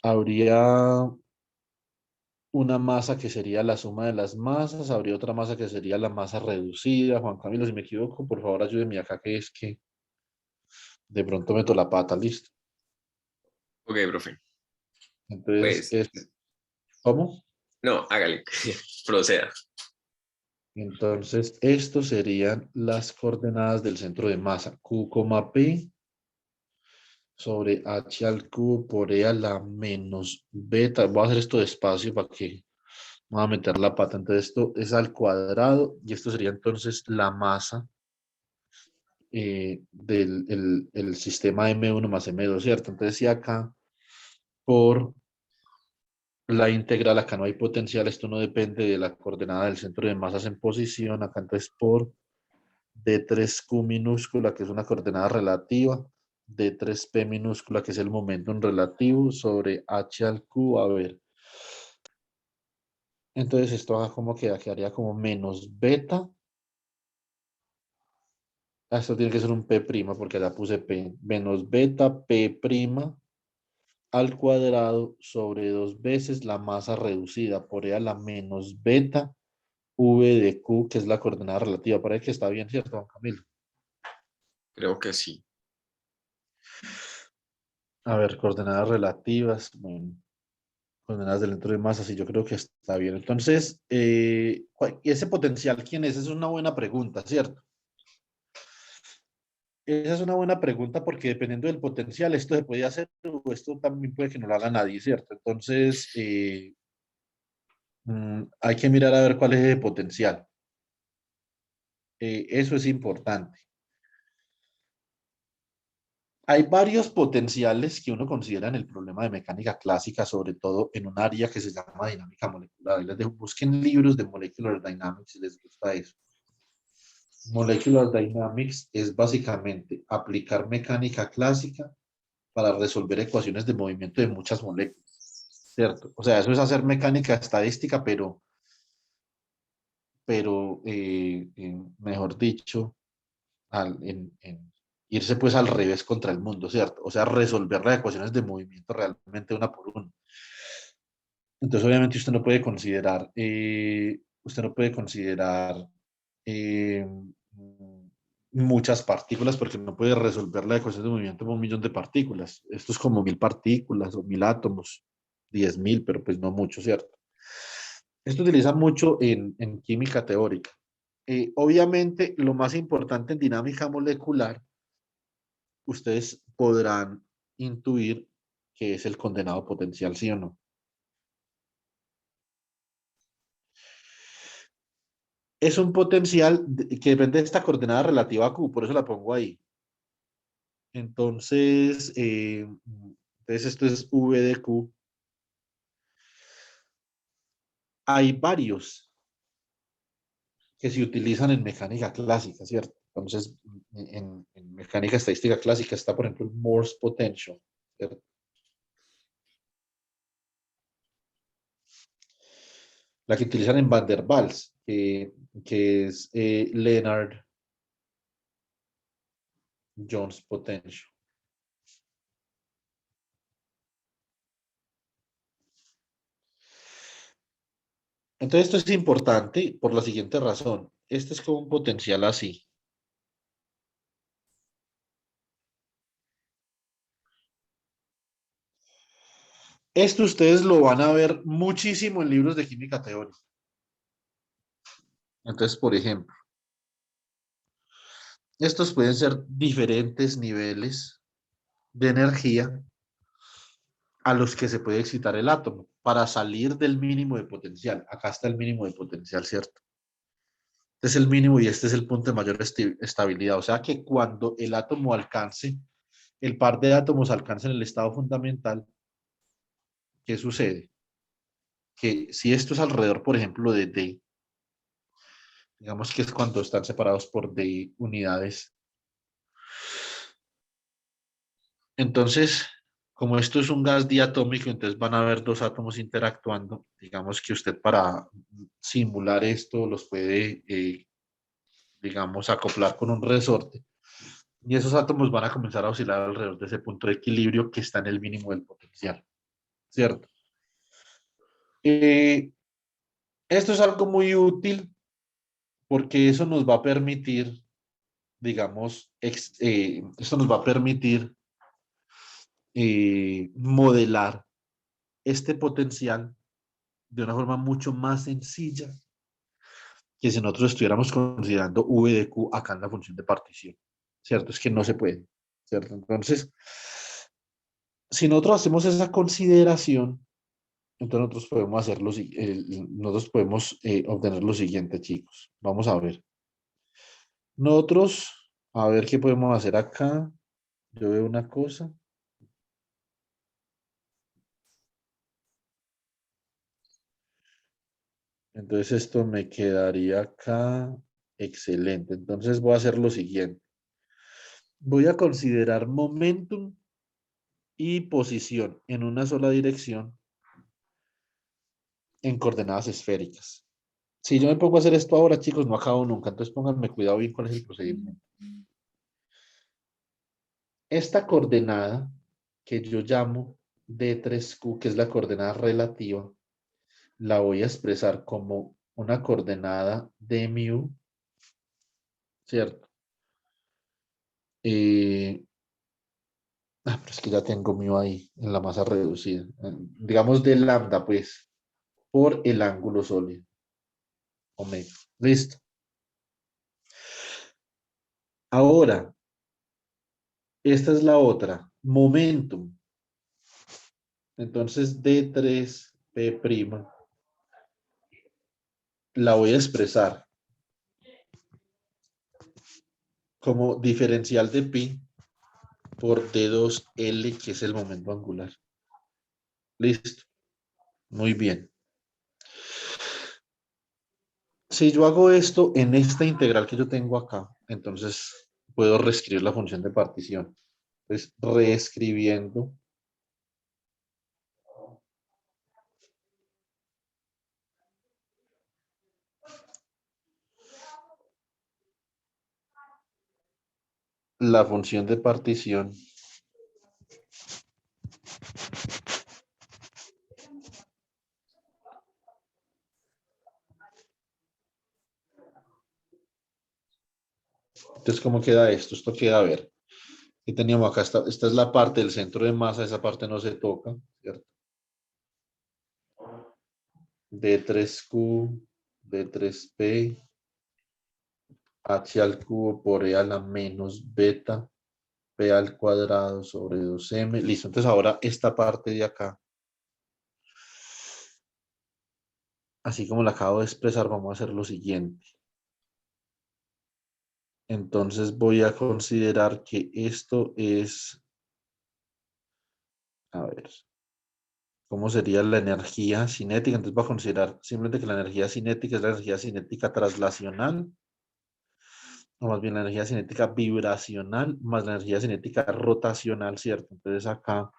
habría una masa que sería la suma de las masas, habría otra masa que sería la masa reducida. Juan Camilo, si me equivoco, por favor ayúdeme acá, que es que de pronto meto la pata, listo. Ok, profe. Entonces, Pues, ¿cómo? no, hágale. Proceda. Entonces, estos serían las coordenadas del centro de masa, Q, P sobre H al cubo por E a la menos beta. Voy a hacer esto despacio para que voy a meter la pata. Entonces, esto es al cuadrado y esto sería entonces la masa del el sistema M1 más M2, ¿cierto? Entonces, si acá por la integral, acá no hay potencial, esto no depende de la coordenada del centro de masas en posición, acá entonces por D3Q minúscula, que es una coordenada relativa, D3P minúscula, que es el momentum relativo, sobre H al Q, a ver. Entonces esto acá como quedaría como menos beta. Esto tiene que ser un P', porque ya puse P. Menos beta P' al cuadrado sobre 2 veces la masa reducida por E a la menos beta V de Q, que es la coordenada relativa. Parece que está bien, ¿cierto, Juan Camilo? Creo que sí. A ver, coordenadas relativas, bueno, coordenadas del centro de masa, sí, yo creo que está bien. Entonces, ¿y ese potencial quién es? Esa es una buena pregunta, ¿cierto? Esa es una buena pregunta porque dependiendo del potencial, esto se puede hacer o esto también puede que no lo haga nadie, ¿cierto? Entonces, hay que mirar a ver cuál es el potencial. Eso es importante. Hay varios potenciales que uno considera en el problema de mecánica clásica, sobre todo en un área que se llama dinámica molecular. Busquen libros de Molecular Dynamics si les gusta eso. Molecular Dynamics es básicamente aplicar mecánica clásica para resolver ecuaciones de movimiento de muchas moléculas, ¿cierto? O sea, eso es hacer mecánica estadística, pero mejor dicho, en irse pues al revés contra el mundo, ¿cierto? O sea, resolver las ecuaciones de movimiento realmente una por una. Entonces, obviamente, usted no puede considerar eh, muchas partículas porque no puede resolver la ecuación de movimiento con 1 millón de partículas. Esto es como 1000 partículas o 1000 átomos, 10.000, pero pues no mucho, ¿cierto? Esto utiliza mucho en química teórica. Obviamente, lo más importante en dinámica molecular, ustedes podrán intuir que es el condenado potencial, ¿sí o no? Es un potencial que depende de esta coordenada relativa a Q, por eso la pongo ahí. Entonces esto es V de Q. Hay varios que se utilizan en mecánica clásica, ¿cierto? Entonces, en mecánica estadística clásica está, por ejemplo, el Morse potential, ¿cierto? La que utilizan en Van der Waals, que es Leonard Jones potential. Entonces, esto es importante por la siguiente razón. Este es como un potencial así. Esto ustedes lo van a ver muchísimo en libros de química teórica. Entonces, por ejemplo, estos pueden ser diferentes niveles de energía a los que se puede excitar el átomo para salir del mínimo de potencial. Acá está el mínimo de potencial, ¿cierto? Este es el mínimo y este es el punto de mayor estabilidad. O sea que cuando el átomo alcance, el par de átomos alcancen el estado fundamental, ¿qué sucede? Que si esto es alrededor, por ejemplo, de D, digamos que es cuando están separados por D unidades. Entonces, como esto es un gas diatómico, entonces van a haber dos átomos interactuando. Digamos que usted para simular esto los puede, digamos, acoplar con un resorte. Y esos átomos van a comenzar a oscilar alrededor de ese punto de equilibrio que está en el mínimo del potencial, ¿cierto? Eh, Esto es algo muy útil porque eso nos va a permitir, digamos, esto nos va a permitir modelar este potencial de una forma mucho más sencilla que si nosotros estuviéramos considerando V de Q acá en la función de partición, ¿cierto? Es que no se puede, ¿cierto? Entonces, si nosotros hacemos esa consideración, entonces nosotros podemos nosotros podemos obtener lo siguiente, chicos. Vamos a ver. Nosotros, a ver qué podemos hacer acá. Yo veo una cosa. Entonces esto me quedaría acá. Excelente. Entonces voy a hacer lo siguiente. Voy a considerar momentum y posición en una sola dirección en coordenadas esféricas. Si yo me pongo a hacer esto ahora, chicos, no acabo nunca. Entonces pónganme cuidado bien cuál es el procedimiento. Esta coordenada que yo llamo D3Q, que es la coordenada relativa, la voy a expresar como una coordenada de mu, ¿cierto? Eh, pero es que ya tengo mu ahí en la masa reducida. Digamos de lambda, pues, por el ángulo sólido, omega. Listo. Ahora, esta es la otra, momentum. Entonces, D3P' la voy a expresar como diferencial de pi por D2L, que es el momento angular. Listo. Muy bien. Si yo hago esto en esta integral que yo tengo acá, entonces puedo reescribir la función de partición. Entonces, reescribiendo la función de partición, entonces, ¿cómo queda esto? Esto queda, a ver, ¿qué teníamos acá? Esta es la parte del centro de masa, esa parte no se toca, ¿cierto? D3Q, D3P, H al cubo por E a la menos beta, P al cuadrado sobre 2M. Listo, entonces ahora esta parte de acá, así como la acabo de expresar, vamos a hacer lo siguiente. Entonces voy a considerar que esto es, a ver, ¿cómo sería la energía cinética? Entonces voy a considerar simplemente que la energía cinética es la energía cinética traslacional, o más bien la energía cinética vibracional, más la energía cinética rotacional, ¿cierto? Entonces acá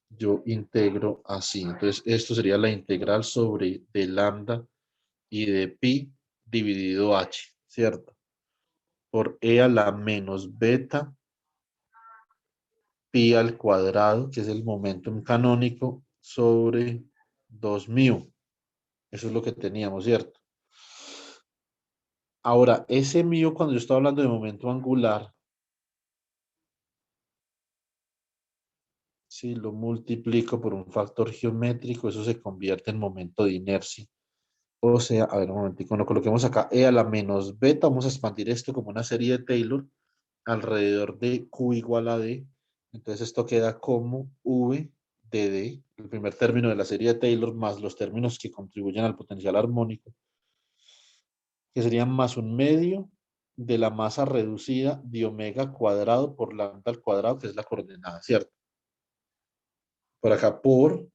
yo integro así. Entonces esto sería la integral sobre de lambda y de pi dividido h, ¿cierto? Por e a la menos beta pi al cuadrado, que es el momentum canónico, sobre 2 mu. Eso es lo que teníamos, ¿cierto? Ahora, ese mu, cuando yo estaba hablando de momento angular, si lo multiplico por un factor geométrico, eso se convierte en momento de inercia. O sea, a ver, un momentico, lo coloquemos acá, e a la menos beta, vamos a expandir esto como una serie de Taylor alrededor de Q igual a D. Entonces esto queda como V de D, el primer término de la serie de Taylor, más los términos que contribuyen al potencial armónico, que serían más un medio de la masa reducida de omega cuadrado por lambda al cuadrado, que es la coordenada, ¿cierto? Por acá por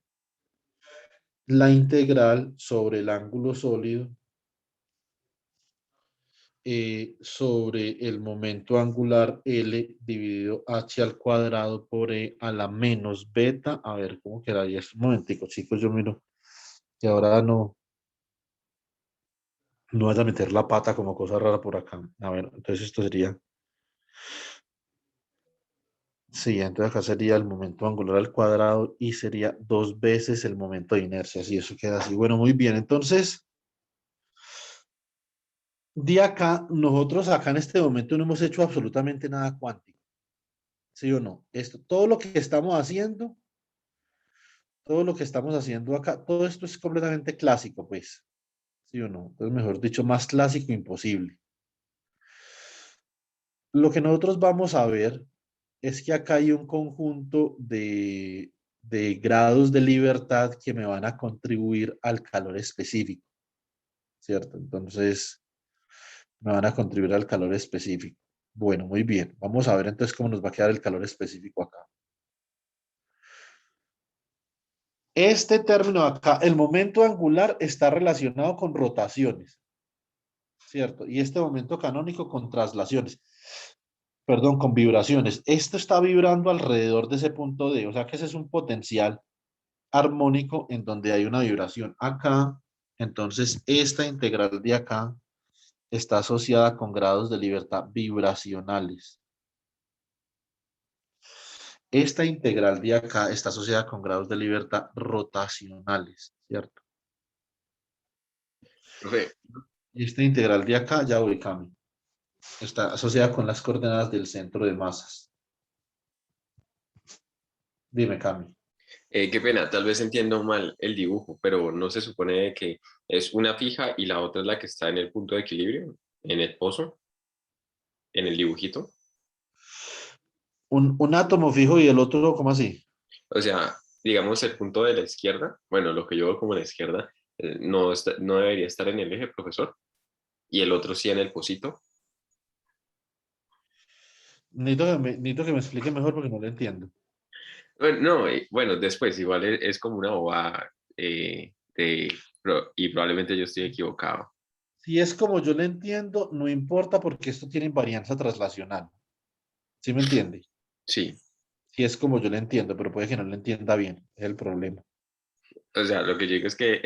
la integral sobre el ángulo sólido sobre el momento angular L dividido h al cuadrado por e a la menos beta. A ver, ¿cómo quedaría esto? Un momentico, chicos, yo miro que ahora no vaya a meter la pata como cosa rara por acá. A ver, entonces esto sería, sí, entonces acá sería el momento angular al cuadrado y sería 2 veces el momento de inercia. Sí, eso queda así. Bueno, muy bien. Entonces, de acá, nosotros acá en este momento no hemos hecho absolutamente nada cuántico. ¿Sí o no? Esto, todo lo que estamos haciendo acá, todo esto es completamente clásico, pues, ¿sí o no? Entonces, mejor dicho, más clásico imposible. Lo que nosotros vamos a ver es que acá hay un conjunto de grados de libertad que me van a contribuir al calor específico, ¿cierto? Entonces, me van a contribuir al calor específico. Bueno, muy bien. Vamos a ver entonces cómo nos va a quedar el calor específico acá. Este término acá, el momento angular está relacionado con rotaciones, ¿cierto? Y este momento canónico con traslaciones, perdón, con vibraciones. Esto está vibrando alrededor de ese punto D, o sea que ese es un potencial armónico en donde hay una vibración acá. Entonces, esta integral de acá está asociada con grados de libertad vibracionales. Esta integral de acá está asociada con grados de libertad rotacionales, ¿cierto? Profe, Y esta integral de acá, ya voy, Cami, está asociada con las coordenadas del centro de masas. Dime, Cami. qué pena, tal vez entiendo mal el dibujo, pero no se supone que es una fija y la otra es la que está en el punto de equilibrio, en el pozo, en el dibujito. Un átomo fijo y el otro, ¿cómo así? O sea, digamos el punto de la izquierda, bueno, lo que yo veo como la izquierda, no debería estar en el eje, profesor, y el otro sí en el pocito. Necesito que me explique mejor porque no lo entiendo. Bueno, no, bueno, después igual es como una bobada y probablemente yo estoy equivocado. Si es como yo lo entiendo, no importa porque esto tiene invarianza traslacional. ¿Sí me entiende? Sí, Si es como yo lo entiendo, pero puede que no lo entienda bien. Es el problema. o sea, lo que yo digo es que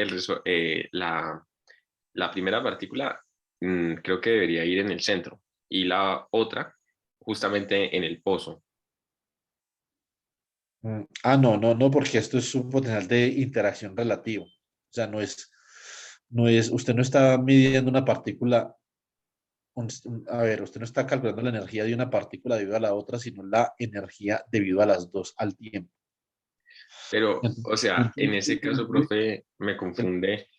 la primera partícula creo que debería ir en el centro y la otra justamente en el pozo. No, no, no, porque esto es un potencial de interacción relativo. O sea, usted no está midiendo una partícula, a ver, usted no está calculando la energía de una partícula debido a la otra, sino la energía debido a las dos al tiempo. Pero, o sea, en ese caso, Entonces, profe, me confunde.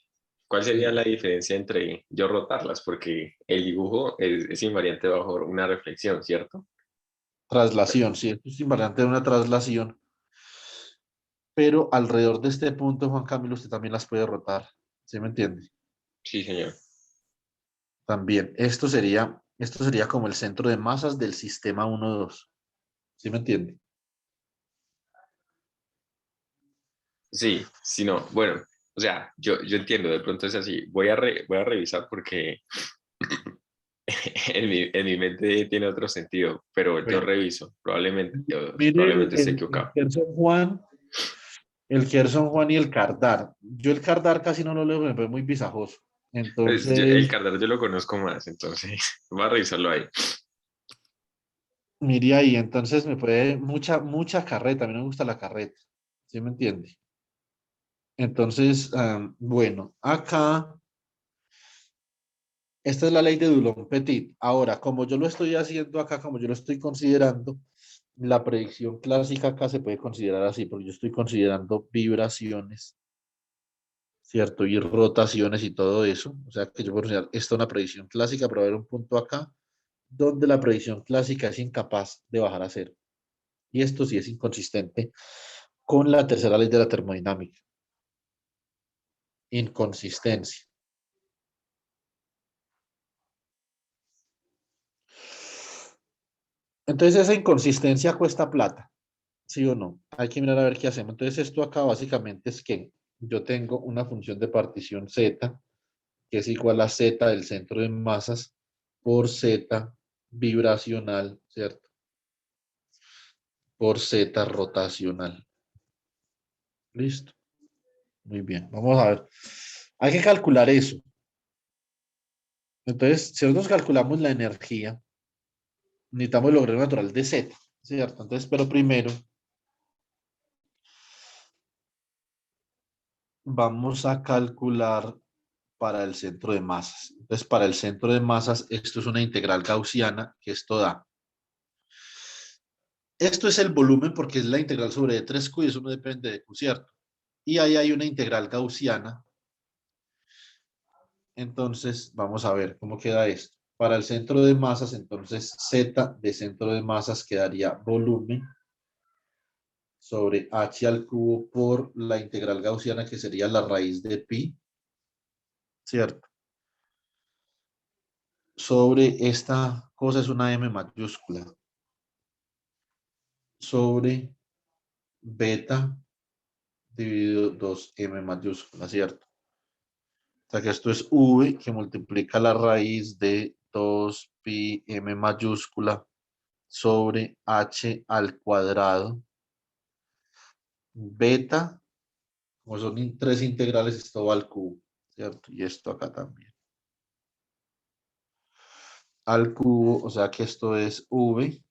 ¿Cuál sería sí, la diferencia entre yo rotarlas? Porque el dibujo es invariante bajo una reflexión, ¿cierto? traslación, sí, esto es invariante de una traslación, pero alrededor de este punto, Juan Camilo, usted también las puede rotar. ¿Sí me entiende? Sí, señor. También, esto sería como el centro de masas del sistema 1-2. ¿Sí me entiende? Sí, sí, no. Bueno, o sea, yo entiendo, de pronto es así. Voy a revisar porque en mi mente tiene otro sentido, pero yo Bueno, reviso. mire Probablemente esté equivocado. El Gerson Juan y el Cardar. Yo el Cardar casi no lo leo, me parece muy visajoso. Pues el Entonces, Cardar yo lo conozco más, entonces voy a revisarlo ahí. mire ahí, entonces me puede mucha carreta, a mí no me gusta la carreta, ¿sí me entiende? Entonces, bueno, acá, esta es la ley de Dulong-Petit. Ahora, como yo lo estoy haciendo acá, como yo lo estoy considerando, la predicción clásica acá se puede considerar así, porque yo estoy considerando vibraciones, ¿cierto? Y rotaciones y todo eso. O sea que yo puedo considerar esto una predicción clásica, pero va a haber un punto acá donde la predicción clásica es incapaz de bajar a cero. Y esto sí es inconsistente con la tercera ley de la termodinámica. Inconsistencia. Entonces esa inconsistencia cuesta plata, ¿sí o no? Hay que mirar a ver qué hacemos. Entonces esto acá básicamente es que yo tengo una función de partición z, que es igual a z del centro de masas por z vibracional, ¿cierto? Por z rotacional. Listo. Muy bien. Vamos a ver. Hay que calcular eso. Entonces, si nosotros calculamos la energía, necesitamos el logrero natural de z, ¿cierto? Entonces, pero primero vamos a calcular para el centro de masas. Entonces, para el centro de masas, esto es una integral gaussiana que esto da. Esto es el volumen porque es la integral sobre D3Q y eso no depende de Q, ¿cierto? Y ahí hay una integral gaussiana. Entonces, vamos a ver cómo queda esto. Para el centro de masas, entonces Z de centro de masas quedaría volumen sobre h al cubo por la integral gaussiana que sería la raíz de pi, ¿cierto? Sobre esta cosa es una m mayúscula, sobre beta dividido 2m mayúscula, ¿cierto? O sea que esto es v que multiplica la raíz de 2 pi m mayúscula sobre h al cuadrado, beta, como son tres integrales, esto va al cubo, ¿cierto? Y esto acá también. Al cubo, o sea que esto es v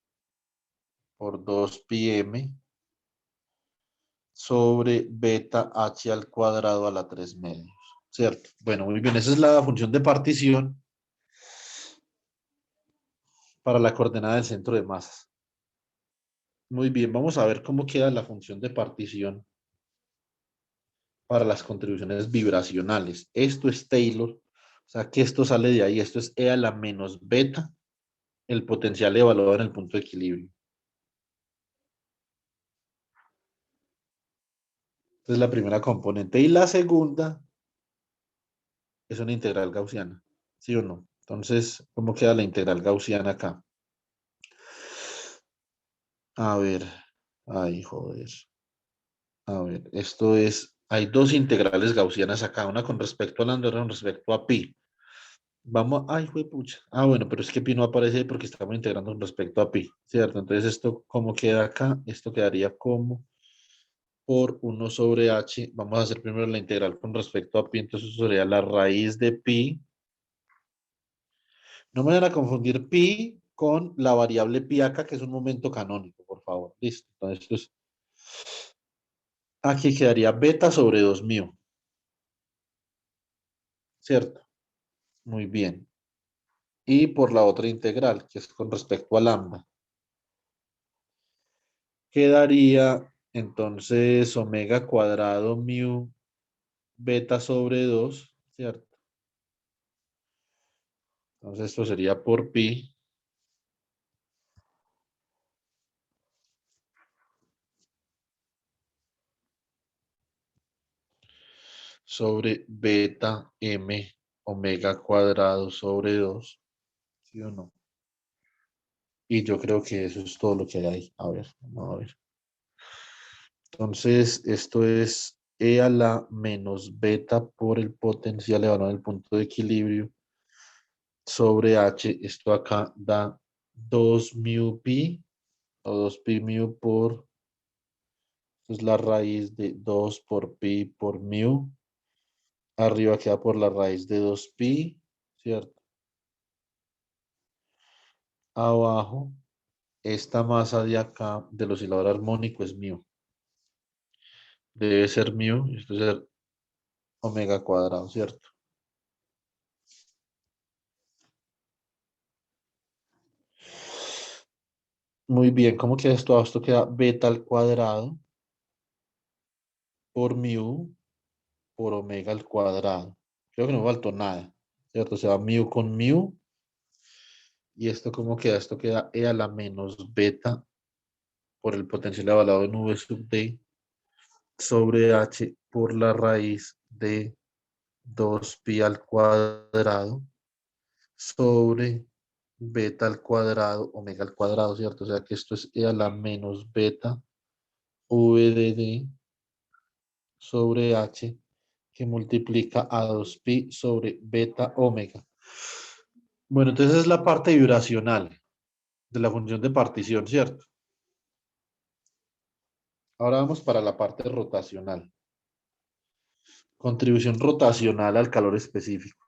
por 2 pi m sobre beta h al cuadrado a la 3 medios, ¿cierto? Bueno, muy bien, esa es la función de partición para la coordenada del centro de masas. Muy bien, vamos a ver cómo queda la función de partición para las contribuciones vibracionales. Esto es Taylor, o sea que esto sale de ahí, esto es E a la menos beta, el potencial evaluado en el punto de equilibrio. Esta es la primera componente. Y la segunda es una integral gaussiana, ¿sí o no? Entonces, ¿cómo queda la integral gaussiana acá? A ver, ay, joder. A ver, esto es, hay dos integrales gaussianas acá, una con respecto a la otra con respecto a pi. Vamos, ay, pucha. Ah, bueno, pero es que pi no aparece porque estamos integrando con respecto a pi, ¿cierto? Entonces, esto, ¿cómo queda acá? Esto quedaría como por 1/h. Vamos a hacer primero la integral con respecto a pi, entonces eso sería la raíz de pi. No me van a confundir pi con la variable pi acá, que es un momento canónico, por favor. Listo. Entonces, aquí quedaría beta sobre 2 mu, ¿cierto? Muy bien. Y por la otra integral, que es con respecto a lambda, quedaría entonces omega cuadrado mu beta sobre 2, ¿cierto? Entonces esto sería por pi sobre beta m omega cuadrado sobre 2, ¿sí o no? Y yo creo que eso es todo lo que hay ahí. A ver, vamos a ver. Entonces, esto es E a la menos beta por el potencial elevado al punto de equilibrio sobre H. Esto acá da 2 mu pi o 2 pi mu por, esto es la raíz de 2 por pi por mu. Arriba queda por la raíz de 2 pi, ¿cierto? Abajo, esta masa de acá del oscilador armónico es mu. Debe ser mu, esto es omega cuadrado, ¿cierto? Muy bien, ¿cómo queda esto? Esto queda beta al cuadrado por mu por omega al cuadrado. Creo que no me faltó nada, ¿cierto? O sea, mu con mu. ¿Y esto cómo queda? Esto queda e a la menos beta por el potencial evaluado en v sub d sobre h por la raíz de 2 pi al cuadrado sobre beta al cuadrado, omega al cuadrado, ¿cierto? O sea que esto es e a la menos beta v de d sobre h que multiplica a 2 pi sobre beta omega. Bueno, entonces es la parte vibracional de la función de partición, ¿cierto? Ahora vamos para la parte rotacional. Contribución rotacional al calor específico.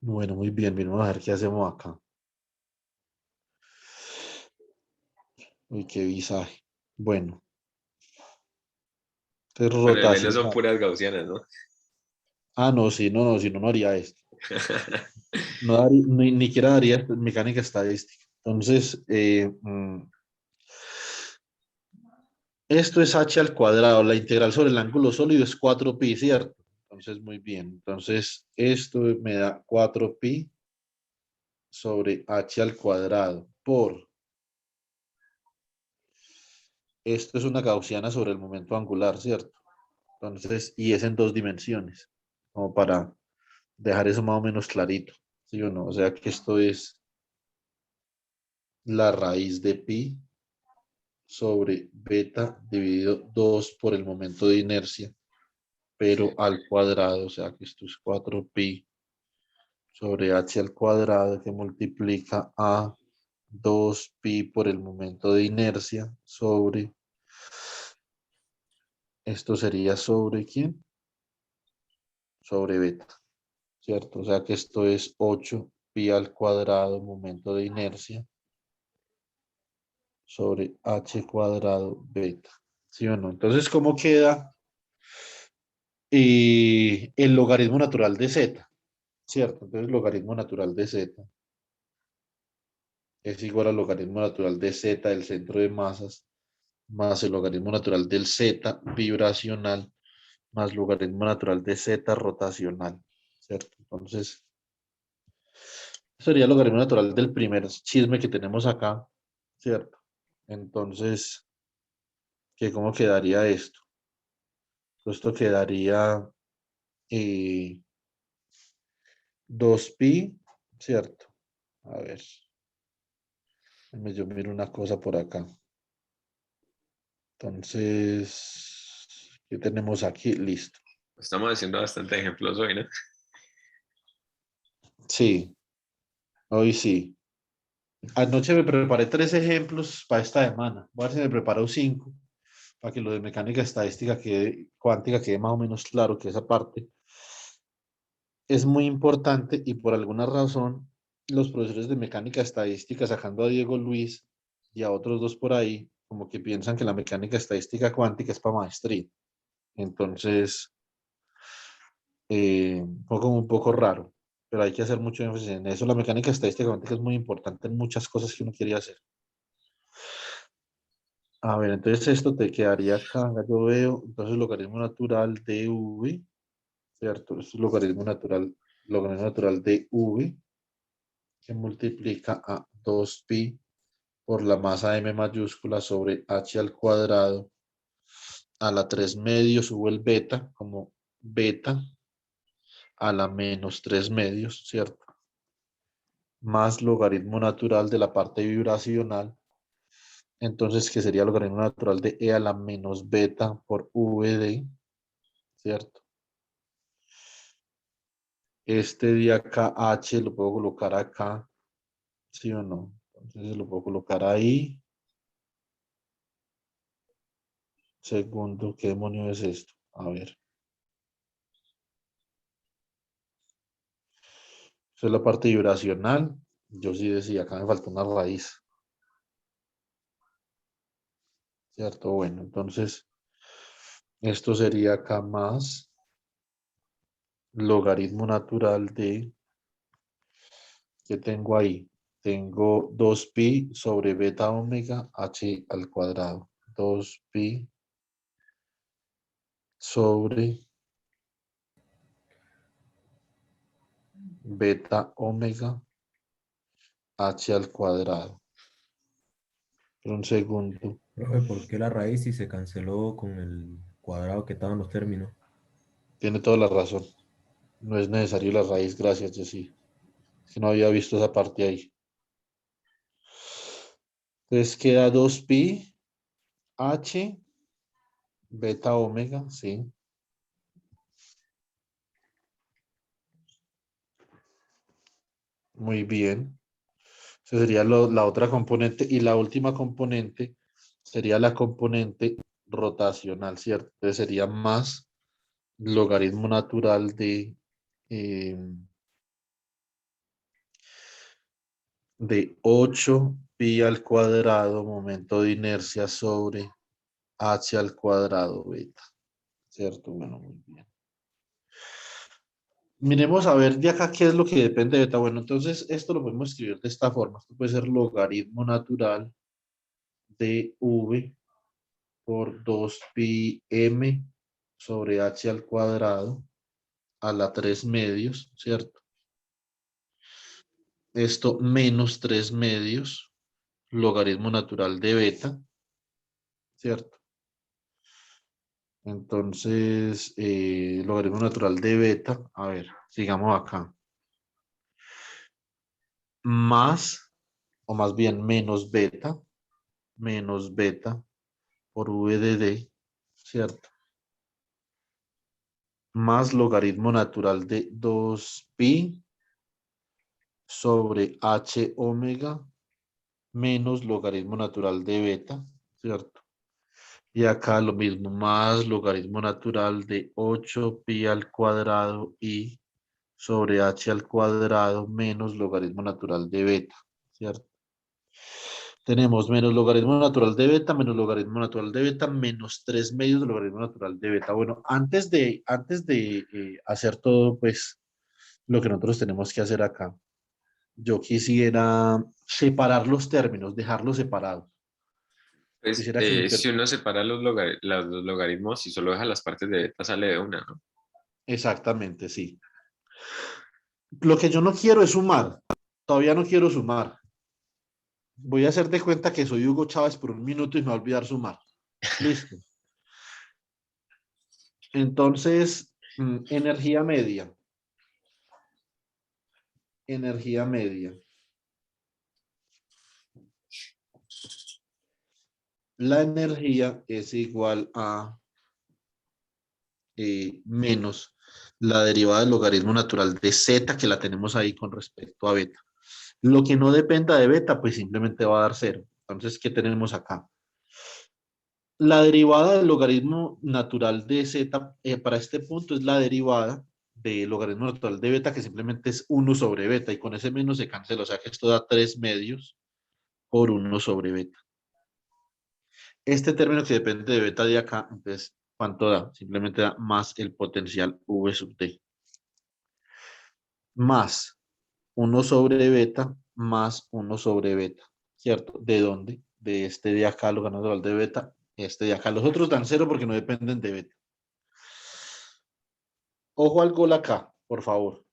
Bueno, muy bien, vamos a ver qué hacemos acá. Uy, qué visaje. Bueno, entonces Pero al menos son rotacional. puras gaussianas, ¿no? Ah, no, sí, no, no, si no, no haría esto. No ni siquiera daría mecánica estadística. Entonces, esto es h al cuadrado. La integral sobre el ángulo sólido es 4pi, ¿cierto? Entonces, muy bien. Entonces, esto me da 4pi sobre h al cuadrado por, esto es una gaussiana sobre el momento angular, ¿cierto? Entonces, y es en dos dimensiones, como para dejar eso más o menos clarito, ¿sí o no? O sea que esto es la raíz de pi sobre beta dividido 2 por el momento de inercia, pero al cuadrado, o sea que esto es 4pi sobre h al cuadrado que multiplica a 2pi por el momento de inercia sobre, esto sería sobre ¿quién? Sobre beta, ¿cierto? O sea que esto es 8pi al cuadrado momento de inercia sobre h cuadrado beta, ¿sí o no? Entonces, ¿cómo queda el logaritmo natural de z? ¿Cierto? Entonces, el logaritmo natural de z es igual al logaritmo natural de z del centro de masas más el logaritmo natural del z vibracional más logaritmo natural de z rotacional, ¿cierto? Entonces, sería el logaritmo natural del primer chisme que tenemos acá, ¿cierto? Entonces, ¿cómo quedaría esto? Esto quedaría 2pi, ¿cierto? A ver, yo miro una cosa por acá. Entonces, ¿qué tenemos aquí? Listo. Estamos haciendo bastante ejemplos hoy, ¿no? Sí, hoy sí. Anoche me preparé 3 ejemplos para esta semana. Voy a ver si me preparo 5 para que lo de mecánica estadística cuántica quede más o menos claro que esa parte es muy importante y por alguna razón los profesores de mecánica estadística, sacando a Diego Luis y a otros dos por ahí, como que piensan que la mecánica estadística cuántica es para maestría. Entonces, fue como un poco raro, pero hay que hacer mucho énfasis en eso. La mecánica estadística cuántica es muy importante en muchas cosas que uno quería hacer. A ver, entonces esto te quedaría acá, ya yo veo, entonces logaritmo natural de v, ¿cierto? Esto es logaritmo natural de v, que multiplica a 2pi por la masa m mayúscula sobre h al cuadrado a la 3 medios, sube el beta como beta a la menos 3 medios, ¿cierto? Más logaritmo natural de la parte vibracional, entonces que sería logaritmo natural de e a la menos beta por vd, ¿cierto? Este de acá, h, lo puedo colocar acá, ¿sí o no? Entonces lo puedo colocar ahí. Segundo, ¿qué demonios es esto? A ver. Esa es la parte vibracional. Yo sí decía, acá me faltó una raíz, ¿cierto? Bueno, entonces esto sería acá más logaritmo natural de, ¿qué tengo ahí? Tengo 2pi sobre beta omega h al cuadrado. 2pi sobre beta omega h al cuadrado. Un segundo. Profe, ¿por qué la raíz si se canceló con el cuadrado que estaban los términos? Tiene toda la razón. No es necesario la raíz, gracias, Jessy. Es que no había visto esa parte ahí. Entonces queda 2pi h beta omega, sí. Muy bien. Esa sería la otra componente. Y la última componente sería la componente rotacional, ¿cierto? Entonces sería más logaritmo natural de 8pi al cuadrado momento de inercia sobre h al cuadrado beta, ¿cierto? Bueno, muy bien. Miremos a ver de acá qué es lo que depende de beta. Bueno, entonces esto lo podemos escribir de esta forma. Esto puede ser logaritmo natural de v por 2pi m sobre h al cuadrado a la 3 medios, ¿cierto? Esto menos 3 medios, logaritmo natural de beta, ¿cierto? Entonces, logaritmo natural de beta, a ver, sigamos acá. Más, o más bien menos beta por v de d, ¿cierto? Más logaritmo natural de 2pi sobre h omega menos logaritmo natural de beta, ¿cierto? Y acá lo mismo, más logaritmo natural de 8pi al cuadrado y sobre h al cuadrado menos logaritmo natural de beta, ¿cierto? Tenemos menos logaritmo natural de beta, menos logaritmo natural de beta, menos 3 medios de logaritmo natural de beta. Bueno, antes de hacer todo, pues, lo que nosotros tenemos que hacer acá, yo quisiera separar los términos, dejarlos separados. Pues Quisiera que mi... si uno separa los logaritmos y solo deja las partes de beta, sale de una, ¿no? Exactamente, sí. Lo que yo no quiero es sumar. Todavía no quiero sumar. Voy a hacer de cuenta que soy Hugo Chávez por un minuto y me voy a olvidar sumar. Listo. Entonces, energía media. Energía media. La energía es igual a menos la derivada del logaritmo natural de z que la tenemos ahí con respecto a beta. Lo que no dependa de beta, pues simplemente va a dar 0. Entonces, ¿qué tenemos acá? La derivada del logaritmo natural de z para este punto es la derivada del logaritmo natural de beta, que simplemente es 1 sobre beta, y con ese menos se cancela, o sea que esto da 3 medios por 1 sobre beta. Este término que depende de beta de acá, entonces, ¿cuánto da? Simplemente da más el potencial V sub t. Más 1 sobre beta más 1 sobre beta, ¿cierto? ¿De dónde? De este de acá, lo natural de beta, este de acá. Los otros dan 0 porque no dependen de beta. Ojo al gol acá, por favor.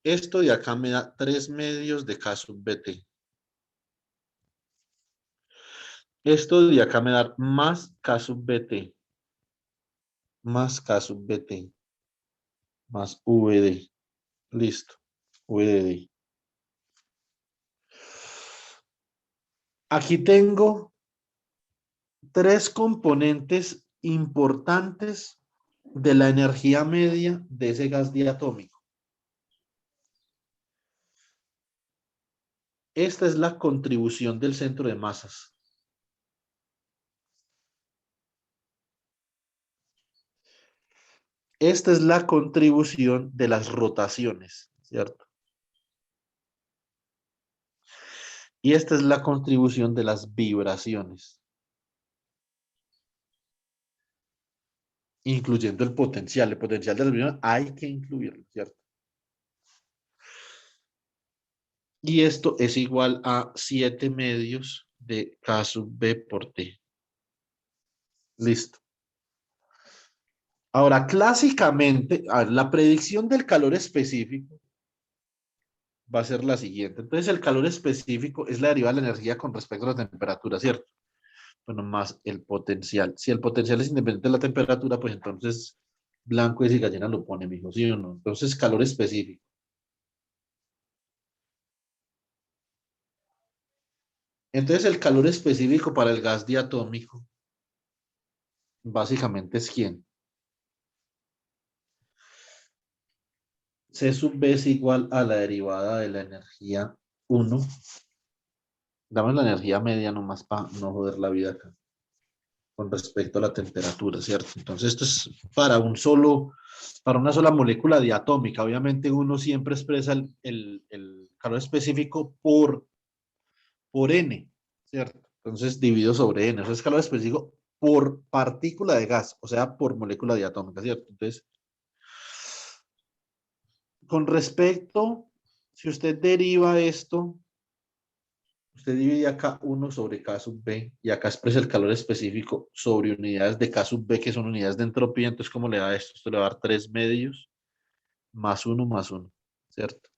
Esto de acá me da 3 medios de K sub bt. Esto de acá me da más K sub bt. Más K sub bt. Más VD. Listo. VD. Aquí tengo 3 componentes importantes de la energía media de ese gas diatómico. Esta es la contribución del centro de masas. Esta es la contribución de las rotaciones, ¿cierto? Y esta es la contribución de las vibraciones, incluyendo el potencial. El potencial de la vibración hay que incluirlo, ¿cierto? Y esto es igual a 7 medios de K sub B por T. Listo. Ahora, clásicamente, la predicción del calor específico va a ser la siguiente. Entonces, el calor específico es la derivada de la energía con respecto a la temperatura, ¿cierto? Bueno, más el potencial. Si el potencial es independiente de la temperatura, pues entonces blanco es y gallina lo pone, mijo, ¿sí o no? Entonces, calor específico. Entonces, el calor específico para el gas diatómico, básicamente es ¿quién? C sub B es igual a la derivada de la energía 1. Dame la energía media nomás para no joder la vida acá. Con respecto a la temperatura, ¿cierto? Entonces, esto es para para una sola molécula diatómica. Obviamente, uno siempre expresa el calor específico por N, ¿cierto? Entonces, divido sobre N. Eso es calor específico por partícula de gas, o sea, por molécula diatómica, ¿cierto? Entonces, con respecto, si usted deriva esto, usted divide acá 1 sobre K sub B y acá expresa el calor específico sobre unidades de K sub B que son unidades de entropía. Entonces, ¿cómo le da esto? Esto le va a dar 3 medios más 1, ¿cierto?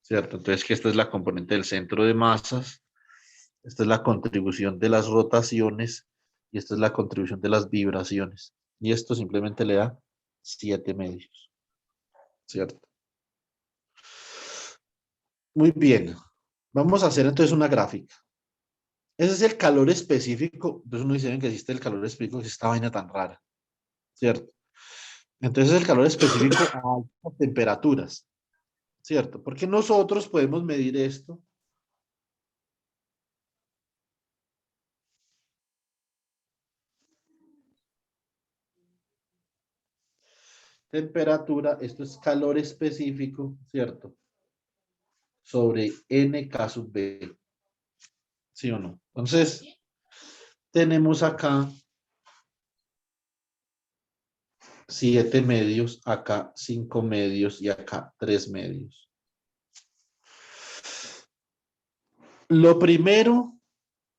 ¿Cierto? Entonces, que esta es la componente del centro de masas, esta es la contribución de las rotaciones y esta es la contribución de las vibraciones. Y esto simplemente le da 7 medios, ¿cierto? Muy bien. Vamos a hacer entonces una gráfica. Ese es el calor específico. Entonces uno dice, ven que existe el calor específico, que es esta vaina tan rara, ¿cierto? Entonces el calor específico a altas temperaturas, ¿cierto? Porque nosotros podemos medir esto. Temperatura, esto es calor específico, ¿cierto? Sobre NK sub B, ¿sí o no? Entonces, tenemos acá 7 medios, acá 5 medios y acá 3 medios. Lo primero,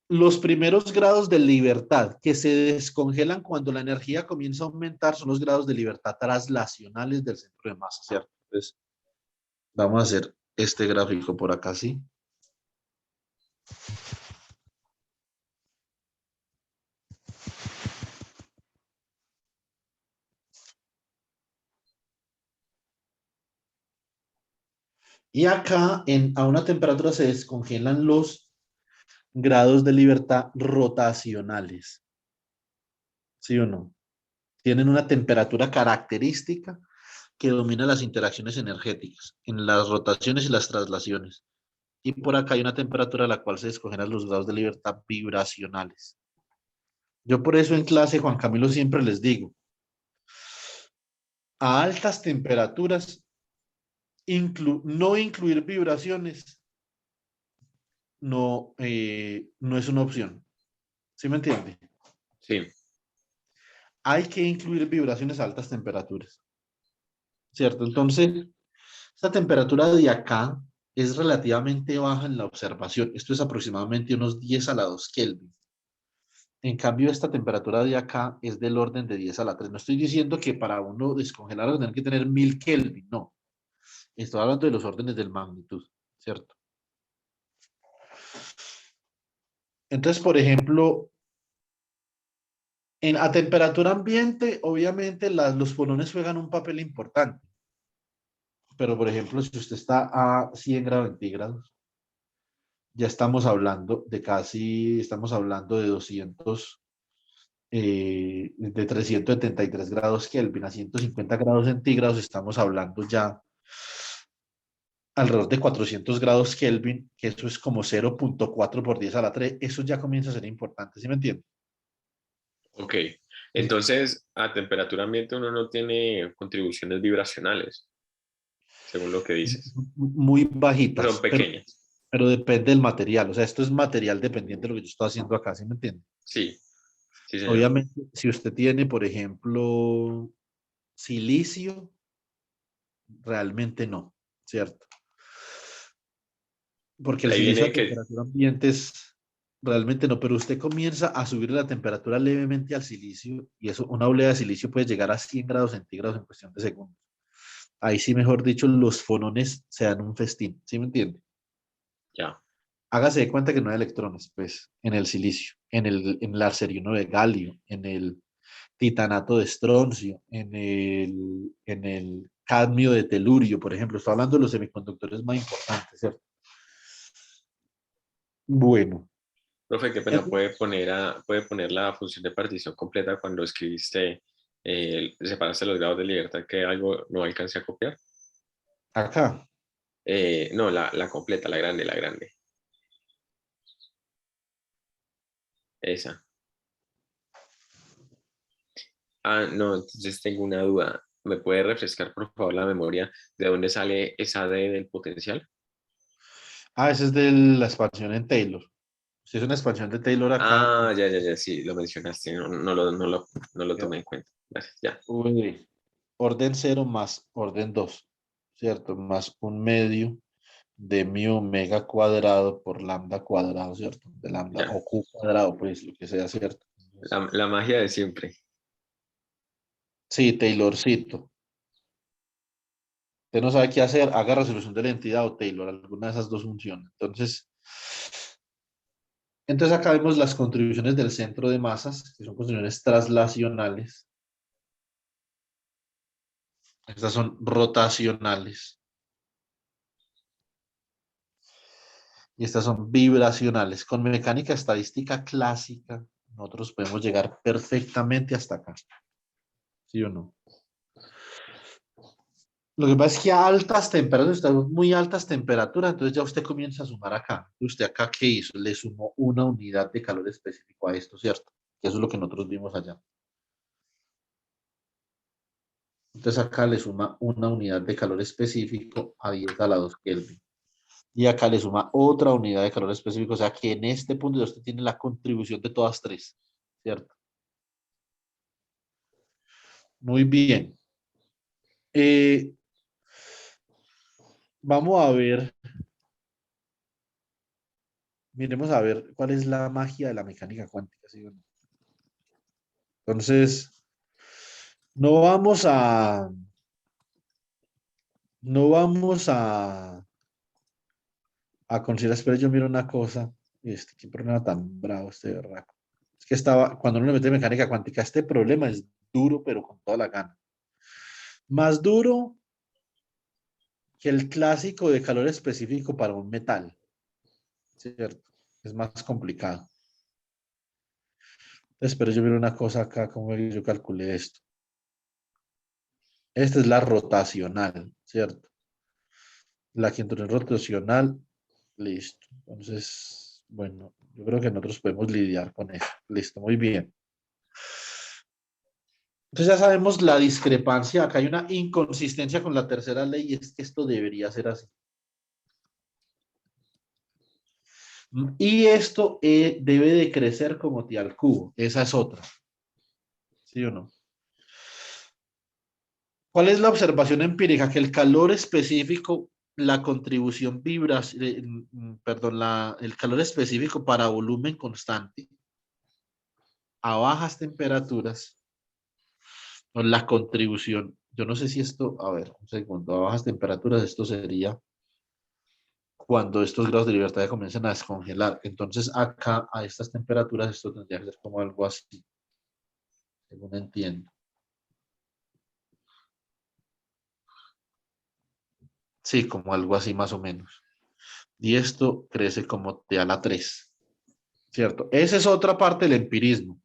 los primeros grados de libertad que se descongelan cuando la energía comienza a aumentar son los grados de libertad traslacionales del centro de masa, ¿cierto? Entonces, vamos a hacer este gráfico por acá, ¿sí? Y acá a una temperatura se descongelan los grados de libertad rotacionales. ¿Sí o no? tienen una temperatura característica que domina las interacciones energéticas en las rotaciones y las traslaciones. Y por acá hay una temperatura a la cual se descongelan los grados de libertad vibracionales. Yo por eso en clase, Juan Camilo, siempre les digo, a altas temperaturas, no incluir vibraciones no es una opción. ¿Sí me entiende? Sí, Hay que incluir vibraciones a altas temperaturas. ¿Cierto? Entonces, esta temperatura de acá es relativamente baja en la observación. Esto es aproximadamente unos 10 a la 2 Kelvin. En cambio, esta temperatura de acá es del orden de 10 a la 3. No estoy diciendo que para uno descongelar tener que tener 1000 Kelvin, no. Estoy hablando de los órdenes de magnitud, ¿cierto? Entonces, por ejemplo, a temperatura ambiente, obviamente los fonones juegan un papel importante. Pero, por ejemplo, si usted está a 100 grados centígrados, ya estamos hablando de 373 grados Kelvin a 150 grados centígrados, estamos hablando ya alrededor de 400 grados Kelvin, que eso es como 0.4 por 10 a la 3, eso ya comienza a ser importante, ¿sí me entiende? ok. Entonces, a temperatura ambiente uno no tiene contribuciones vibracionales, según lo que dices. Muy Son bajitas, pequeñas. pero depende del material, o sea, esto es material dependiente de lo que yo estoy haciendo acá, ¿sí me entiende? Sí, sí, señor. Obviamente, si usted tiene, por ejemplo, silicio, realmente no, ¿cierto? Porque el Ahí silicio a viene que, temperatura ambiente es realmente no, pero usted comienza a subir la temperatura levemente al silicio y eso, una oleada de silicio puede llegar a 100 grados centígrados en cuestión de segundos. Ahí sí, mejor dicho, los fonones se dan un festín, ¿sí me entiende? ya, Hágase de cuenta que no hay electrones, pues, en el silicio, en el arseniuro de galio, en el titanato de estroncio, en el cadmio de telurio, por ejemplo. Estoy hablando de los semiconductores más importantes, ¿cierto? Bueno, profe, qué pena, puede poner la función de partición completa cuando escribiste, separaste los grados de libertad, que algo no alcancé a copiar. acá, No, la completa, la grande. Esa. Ah, no, entonces tengo una duda. ¿Me puede refrescar, por favor, la memoria de dónde sale esa D del potencial? ese es de la expansión en Taylor. Si es una expansión de Taylor acá, Ah, ya, sí, lo mencionaste, no lo tomé en cuenta. Gracias, ya, orden 0 más orden 2, ¿cierto? Más un medio de mi omega cuadrado por lambda cuadrado, ¿cierto? De lambda ya. o q cuadrado, pues lo que sea, ¿cierto? La magia de siempre. Sí, Taylorcito. Usted no sabe qué hacer, haga resolución de la entidad o Taylor, alguna de esas dos funciona. Entonces acá vemos las contribuciones del centro de masas, que son contribuciones traslacionales. Estas son rotacionales. Y estas son vibracionales. Con mecánica estadística clásica, nosotros podemos llegar perfectamente hasta acá. ¿Sí o no? Lo que pasa es que a altas temperaturas, estamos muy altas temperaturas, entonces ya usted comienza a sumar acá. ¿Usted acá qué hizo? Le sumó una unidad de calor específico a esto, ¿cierto? Que eso es lo que nosotros vimos allá. Entonces acá le suma una unidad de calor específico a 10 a la 2 Kelvin. Y acá le suma otra unidad de calor específico. O sea que en este punto ya usted tiene la contribución de todas tres, ¿cierto? Muy bien. Eh, vamos a ver, miremos a ver cuál es la magia de la mecánica cuántica, ¿sí o no? Entonces, no vamos a, no vamos a considerar, espera, yo miro una cosa, qué problema tan bravo este berraco. Es que cuando uno le mete mecánica cuántica, este problema es duro, pero con toda la gana. Más duro que el clásico de calor específico para un metal, ¿cierto? Es más complicado. Entonces, pero yo miro una cosa acá, como yo calculé esto. Esta es la rotacional, ¿cierto? La quintuple rotacional, listo. Entonces, bueno, yo creo que nosotros podemos lidiar con eso. Listo, muy bien. Entonces ya sabemos la discrepancia. Acá hay una inconsistencia con la tercera ley y es que esto debería ser así. Y esto debe de crecer como t al cubo. Esa es otra. ¿Sí o no? ¿Cuál es la observación empírica? Que el calor específico, la contribución perdón, el calor específico para volumen constante a bajas temperaturas, o la contribución, yo no sé si esto, a ver, un segundo, a bajas temperaturas esto sería cuando estos grados de libertad comienzan a descongelar. Entonces acá a estas temperaturas esto tendría que ser como algo así, según entiendo. Sí, como algo así más o menos. Y esto crece como T a la 3, ¿cierto? Esa es otra parte del empirismo.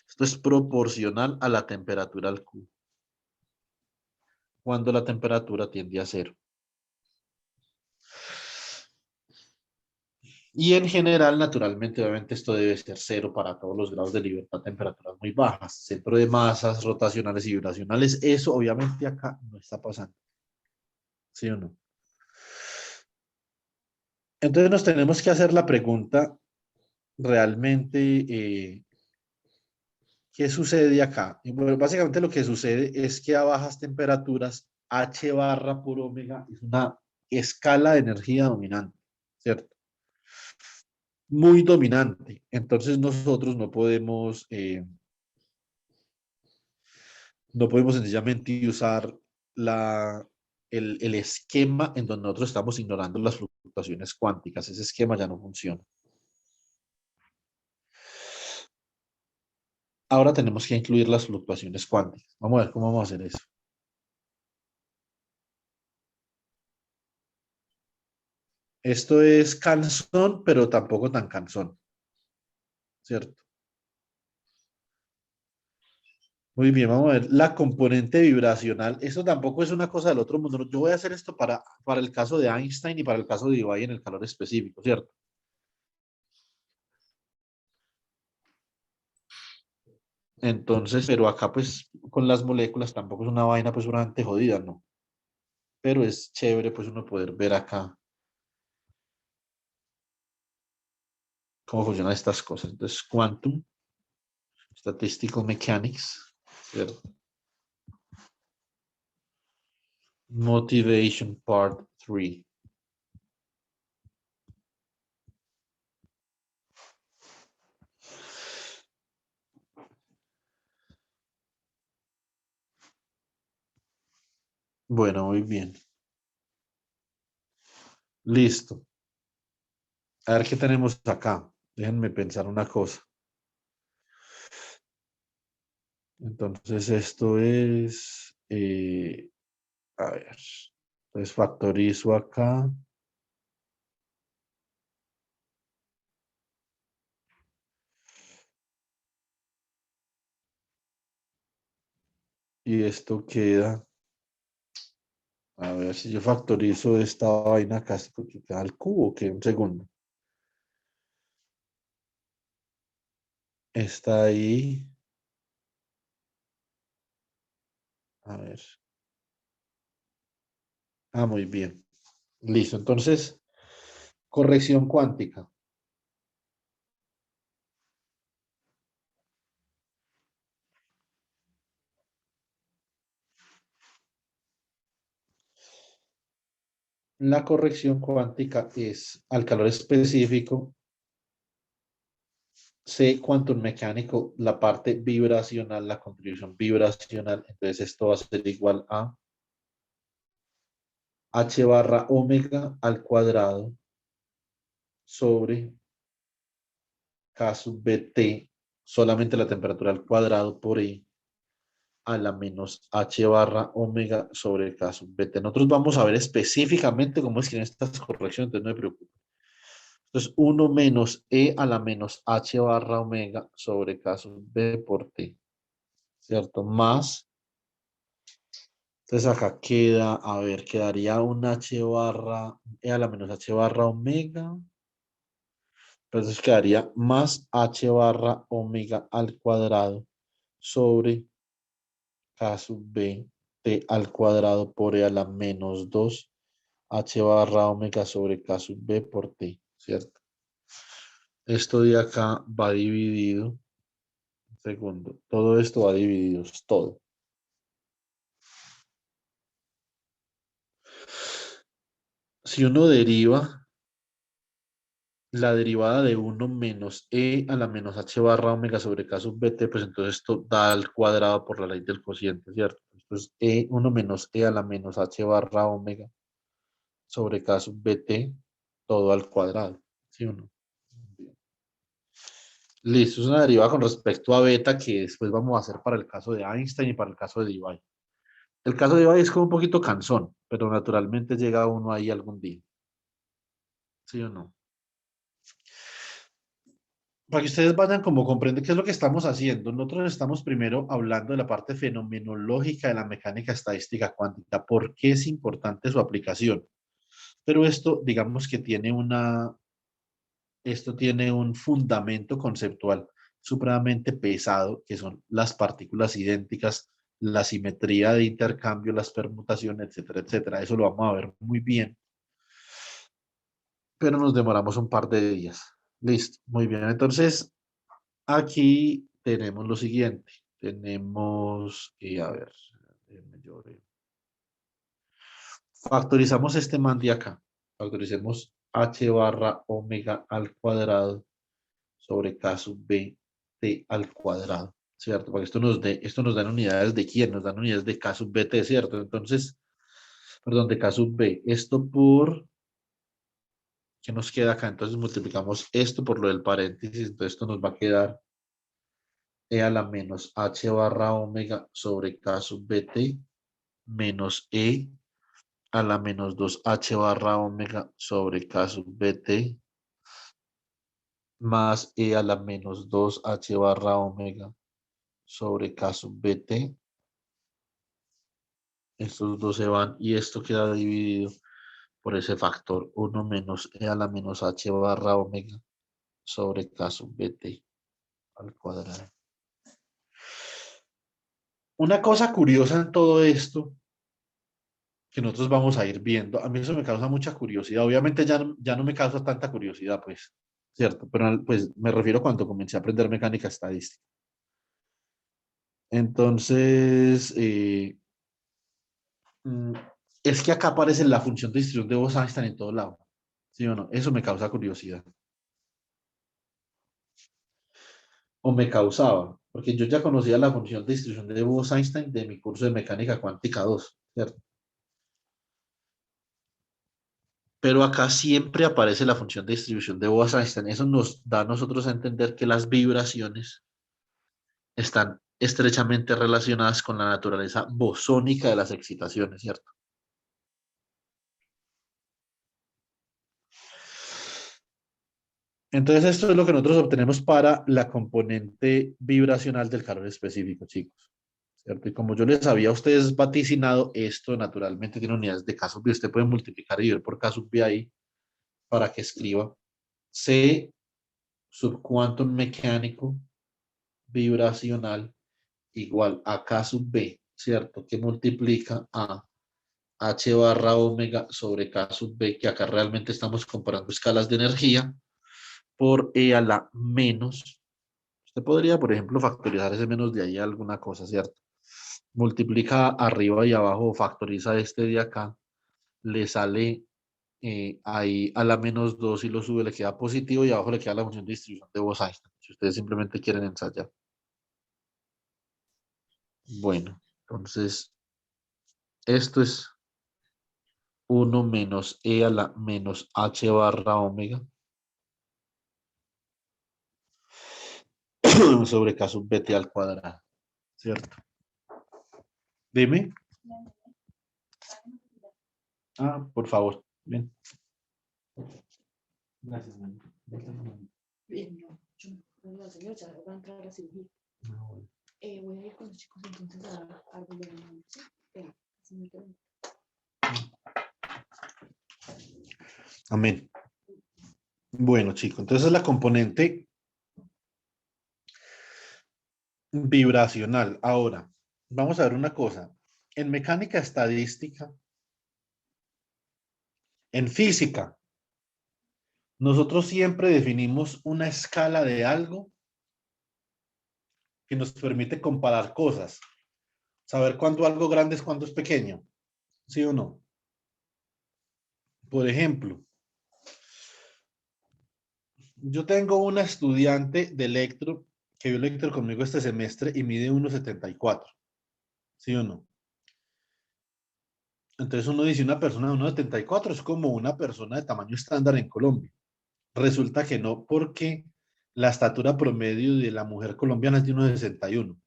Esto es proporcional a la temperatura al cubo, cuando la temperatura tiende a cero. Y en general, naturalmente, obviamente esto debe ser cero para todos los grados de libertad a temperaturas muy bajas. Centro de masas rotacionales y vibracionales, eso obviamente acá no está pasando. ¿Sí o no? Entonces nos tenemos que hacer la pregunta realmente, ¿qué sucede acá? Y bueno, básicamente lo que sucede es que a bajas temperaturas, H barra por omega es una escala de energía dominante, ¿cierto? Muy dominante. Entonces nosotros no podemos sencillamente usar el esquema en donde nosotros estamos ignorando las fluctuaciones cuánticas. Ese esquema ya no funciona. Ahora tenemos que incluir las fluctuaciones cuánticas. Vamos a ver cómo vamos a hacer eso. Esto es cansón, pero tampoco tan cansón, ¿cierto? Muy bien, vamos a ver la componente vibracional. Esto tampoco es una cosa del otro mundo. Yo voy a hacer esto para el caso de Einstein y para el caso de Debye en el calor específico, ¿cierto? Entonces, pero acá pues con las moléculas tampoco es una vaina pues bastante jodida, ¿no? Pero es chévere pues uno poder ver acá cómo funcionan estas cosas. Entonces, Quantum, Statistical Mechanics, ¿cierto? Motivation Part 3. Bueno, muy bien. Listo. A ver qué tenemos acá. Déjenme pensar una cosa. Entonces, esto es, a ver, entonces factorizo acá. Y esto queda, a ver si yo factorizo esta vaina acá, porque queda al cubo, que un segundo. Está ahí. A ver. Ah, muy bien. Listo. Entonces, corrección cuántica. La corrección cuántica es al calor específico, C quantum mecánico, la parte vibracional, la contribución vibracional. Entonces, esto va a ser igual a H barra omega al cuadrado sobre K sub BT, solamente la temperatura al cuadrado por E a la menos H barra omega sobre K sub BT. Nosotros vamos a ver específicamente cómo escriben estas correcciones, entonces no me preocupo. Entonces, 1 menos E a la menos H barra omega sobre K sub B por T. ¿cierto? Más, entonces acá queda, a ver, quedaría un h barra, e a la menos h barra omega. Entonces quedaría más h barra omega al cuadrado sobre k sub b t al cuadrado por e a la menos 2 h barra omega sobre k sub b por t, ¿cierto? Esto de acá va dividido, segundo, todo esto va dividido, es todo. Si uno deriva la derivada de 1 menos e a la menos h barra omega sobre k sub bt, pues entonces esto da al cuadrado por la ley del cociente, ¿cierto? Entonces 1 menos e a la menos h barra omega sobre k sub bt, todo al cuadrado, ¿sí o no? Listo, es una derivada con respecto a beta que después vamos a hacer para el caso de Einstein y para el caso de Debye. El caso de Debye es como un poquito cansón, pero naturalmente llega uno ahí algún día, ¿sí o no? Para que ustedes vayan como comprenden qué es lo que estamos haciendo. Nosotros estamos primero hablando de la parte fenomenológica de la mecánica estadística cuántica, por qué es importante su aplicación. Pero esto, digamos que esto tiene un fundamento conceptual supremamente pesado, que son las partículas idénticas, la simetría de intercambio, las permutaciones, etcétera, etcétera. Eso lo vamos a ver muy bien, pero nos demoramos un par de días. Listo, muy bien. Entonces, aquí tenemos lo siguiente. Tenemos, a ver, factorizamos este man de acá. Factoricemos h barra omega al cuadrado sobre k sub b t al cuadrado, ¿cierto? Porque esto nos da unidades de quién, nos dan unidades de k sub bt, ¿cierto? Entonces, perdón, de k sub b. Esto por, ¿qué nos queda acá? Entonces multiplicamos esto por lo del paréntesis, entonces esto nos va a quedar e a la menos h barra omega sobre k sub bt menos e a la menos 2h barra omega sobre k sub bt más e a la menos 2h barra omega sobre k sub bt. Estos dos se van y esto queda dividido por ese factor 1 menos e a la menos h barra omega sobre k sub bt al cuadrado. Una cosa curiosa en todo esto que nosotros vamos a ir viendo. A mí eso me causa mucha curiosidad. Obviamente ya no me causa tanta curiosidad, pues, ¿cierto? Pero pues me refiero cuando comencé a aprender mecánica estadística. Entonces, mm, es que acá aparece la función de distribución de Bose-Einstein en todo lado. ¿Sí o no? Eso me causa curiosidad. O me causaba, porque yo ya conocía la función de distribución de Bose-Einstein de mi curso de mecánica cuántica 2, ¿cierto? Pero acá siempre aparece la función de distribución de Bose-Einstein. Eso nos da a nosotros a entender que las vibraciones están estrechamente relacionadas con la naturaleza bosónica de las excitaciones, ¿cierto? Entonces esto es lo que nosotros obtenemos para la componente vibracional del calor específico, chicos, ¿cierto? Y como yo les había a ustedes vaticinado, esto naturalmente tiene unidades de K sub B. Usted puede multiplicar y ver por K sub B ahí para que escriba C subquantum mecánico vibracional igual a K sub B, ¿cierto? Que multiplica a H barra omega sobre K sub B, que acá realmente estamos comparando escalas de energía, por E a la menos. Usted podría, por ejemplo, factorizar ese menos de ahí a alguna cosa, ¿cierto? Multiplica arriba y abajo, factoriza este de acá, le sale ahí a la menos 2 y lo sube, le queda positivo y abajo le queda la función de distribución de Bose-Einstein, si ustedes simplemente quieren ensayar. Bueno, entonces esto es 1 menos e a la menos h barra omega sobre k sub bt al cuadrado, ¿cierto? Dime. Ah, por favor. Bien. Gracias, man. Bien, no, yo no, señor, ya va a entrar a la cirugía. Ah, bueno. voy a ir con los chicos entonces a volver a la noche. Espera, así me quedo. Amén. Bueno, chicos, entonces la componente vibracional. Ahora, vamos a ver una cosa. En mecánica estadística, en física, nosotros siempre definimos una escala de algo que nos permite comparar cosas. Saber cuándo algo grande es cuándo es pequeño. ¿Sí o no? Por ejemplo, yo tengo una estudiante de electro que vio electro conmigo este semestre y mide 1,74. ¿Sí o no? Entonces uno dice, una persona de 1,74 es como una persona de tamaño estándar en Colombia. Resulta que no, porque la estatura promedio de la mujer colombiana es de 1,61.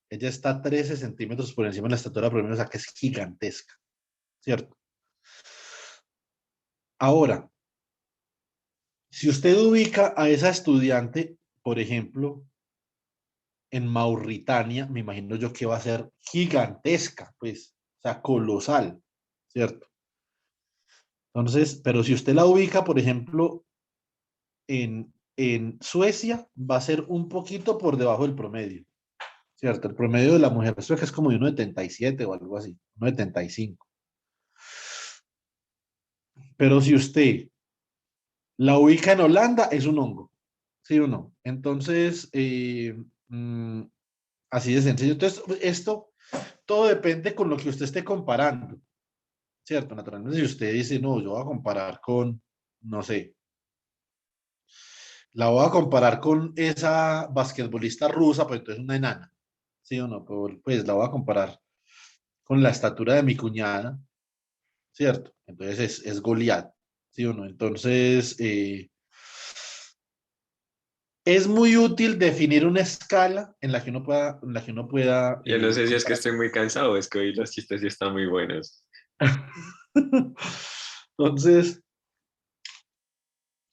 Ella está 13 centímetros por encima de la estatura promedio, o sea que es gigantesca, ¿cierto? Ahora, si usted ubica a esa estudiante, por ejemplo, en Mauritania, me imagino yo que va a ser gigantesca, pues, o sea, colosal, ¿cierto? Entonces, pero si usted la ubica, por ejemplo, en Suecia, va a ser un poquito por debajo del promedio, ¿cierto? El promedio de la mujer sueca es como de 1,77 o algo así, 1,75. Pero si usted la ubica en Holanda, es un hongo, ¿sí o no? Entonces, mm, así de sencillo. Entonces, esto todo depende con lo que usted esté comparando, ¿cierto? Naturalmente, si usted dice, no, yo voy a comparar con, no sé, la voy a comparar con esa basquetbolista rusa, pues entonces una enana, ¿sí o no? Pues la voy a comparar con la estatura de mi cuñada, ¿cierto? Entonces es Goliat, ¿sí o no? Entonces, es muy útil definir una escala en la que uno pueda Yo no sé si es que comparar. estoy muy cansado, es que hoy los chistes sí están muy buenos. Entonces,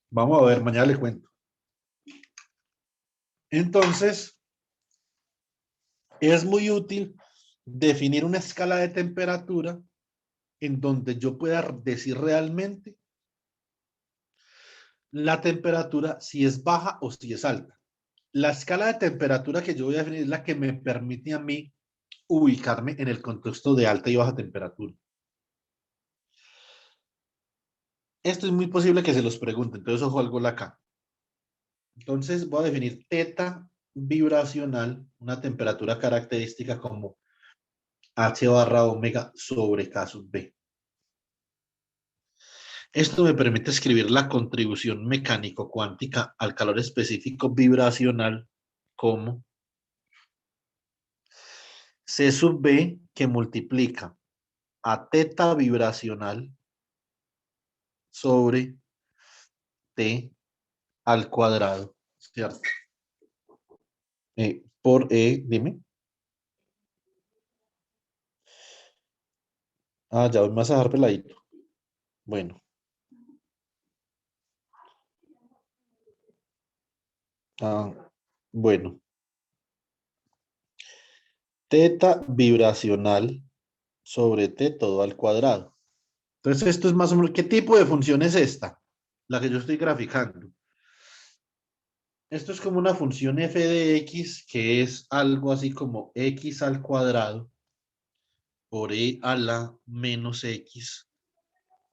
vamos a ver, mañana le cuento. Entonces, es muy útil definir una escala de temperatura en donde yo pueda decir realmente la temperatura si es baja o si es alta. La escala de temperatura que yo voy a definir es la que me permite a mí ubicarme en el contexto de alta y baja temperatura. Esto es muy posible que se los pregunten, entonces ojo algo acá. Entonces voy a definir teta vibracional, una temperatura característica como H barra omega sobre K sub B. Esto me permite escribir la contribución mecánico-cuántica al calor específico vibracional como C sub B que multiplica a teta vibracional sobre T al cuadrado, ¿cierto? Dime. Ah, ya voy más a dejar peladito. Bueno. Ah, bueno. Teta vibracional sobre T todo al cuadrado. Entonces, esto es más o menos, ¿qué tipo de función es esta? La que yo estoy graficando. Esto es como una función f de x, que es algo así como x al cuadrado por e a la menos x.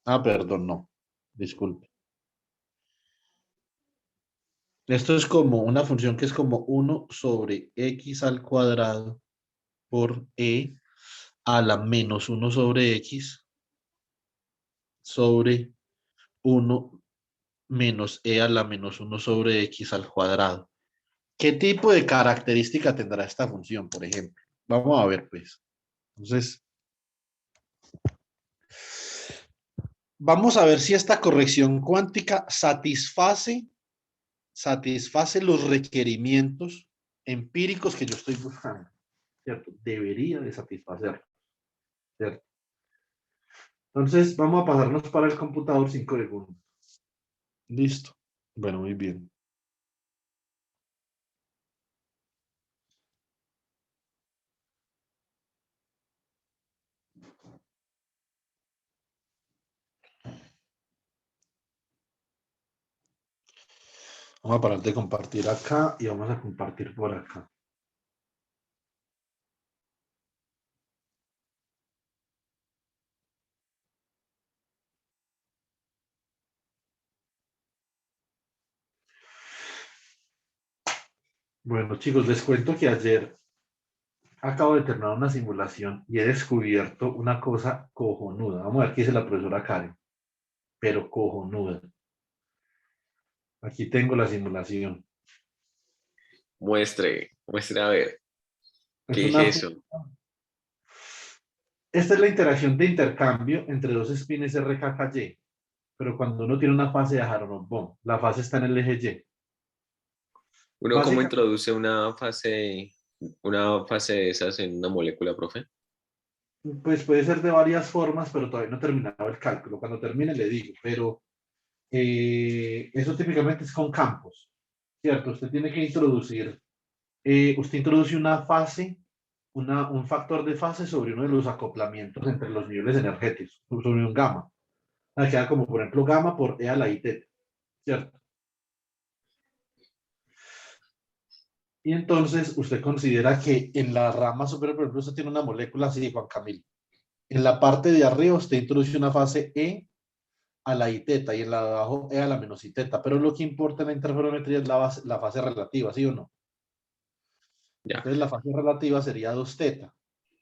Ah, perdón, no. Disculpe. Esto es como una función que es como 1 sobre x al cuadrado por e a la menos 1 sobre x sobre 1 menos e a la menos 1 sobre x al cuadrado. ¿Qué tipo de característica tendrá esta función, por ejemplo? Vamos a ver, pues. Entonces, vamos a ver si esta corrección cuántica satisface los requerimientos empíricos que yo estoy buscando, ¿cierto? Debería de satisfacer, ¿cierto? Entonces, vamos a pasarnos para el computador 5 segundos. Listo. Bueno, muy bien. Vamos a parar de compartir acá y vamos a compartir por acá. Bueno, chicos, les cuento que ayer acabo de terminar una simulación y he descubierto una cosa cojonuda. Vamos a ver qué dice la profesora Karen, pero cojonuda. Aquí tengo la simulación. Muestre a ver, Es ¿qué es una, eso? esta es la interacción de intercambio entre dos espines RKKY, pero cuando uno tiene una fase de Aharonov-Bohm, la fase está en el eje Y. ¿Uno cómo Básicamente, introduce una fase de esas en una molécula, profe? pues puede ser de varias formas, pero todavía no he terminado el cálculo. Cuando termine le digo, pero eso típicamente es con campos, ¿cierto? Usted tiene que introducir, usted introduce una fase, un factor de fase sobre uno de los acoplamientos entre los niveles energéticos, sobre un gamma. Queda como, por ejemplo, gamma por E a la I teta, ¿cierto? Y entonces usted considera que en la rama superior, por ejemplo, usted tiene una molécula así, Juan Camilo. En la parte de arriba usted introduce una fase E a la I teta y en la de abajo E a la menos I teta. Pero lo que importa en la interferometría es la fase relativa, ¿sí o no? Ya, Entonces la fase relativa sería 2 teta.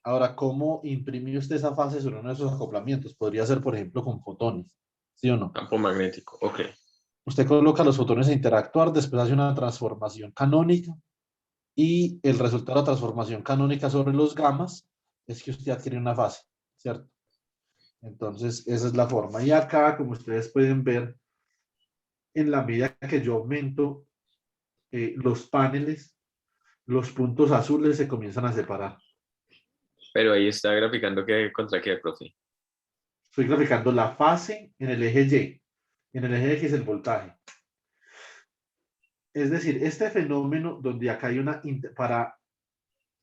Ahora, ¿cómo imprime usted esa fase sobre uno de esos acoplamientos? Podría ser, por ejemplo, con fotones, ¿sí o no? campo magnético, ok. Usted coloca los fotones a interactuar, después hace una transformación canónica y el resultado de la transformación canónica sobre los gamas es que usted adquiere una fase, ¿cierto? Entonces, esa es la forma. Y acá, como ustedes pueden ver, en la medida que yo aumento los paneles, los puntos azules se comienzan a separar. Pero ahí está graficando que contra qué, profe. Estoy graficando la fase en el eje Y, en el eje X el voltaje. Es decir, este fenómeno donde acá hay para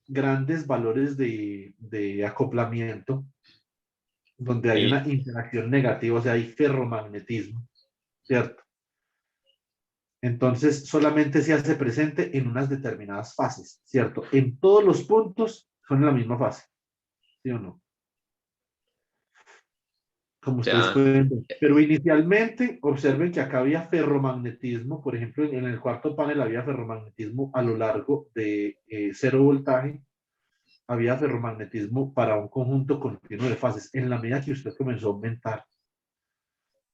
grandes valores de acoplamiento, donde hay Sí, una interacción negativa, o sea, hay ferromagnetismo, ¿cierto? Entonces, solamente se hace presente en unas determinadas fases, ¿cierto? En todos los puntos son en la misma fase, ¿sí o no? Como ustedes ya, pueden ver. Pero inicialmente, observen que acá había ferromagnetismo, por ejemplo, en el cuarto panel había ferromagnetismo a lo largo de 0 voltaje, había ferromagnetismo para un conjunto continuo de fases. En la medida que usted comenzó a aumentar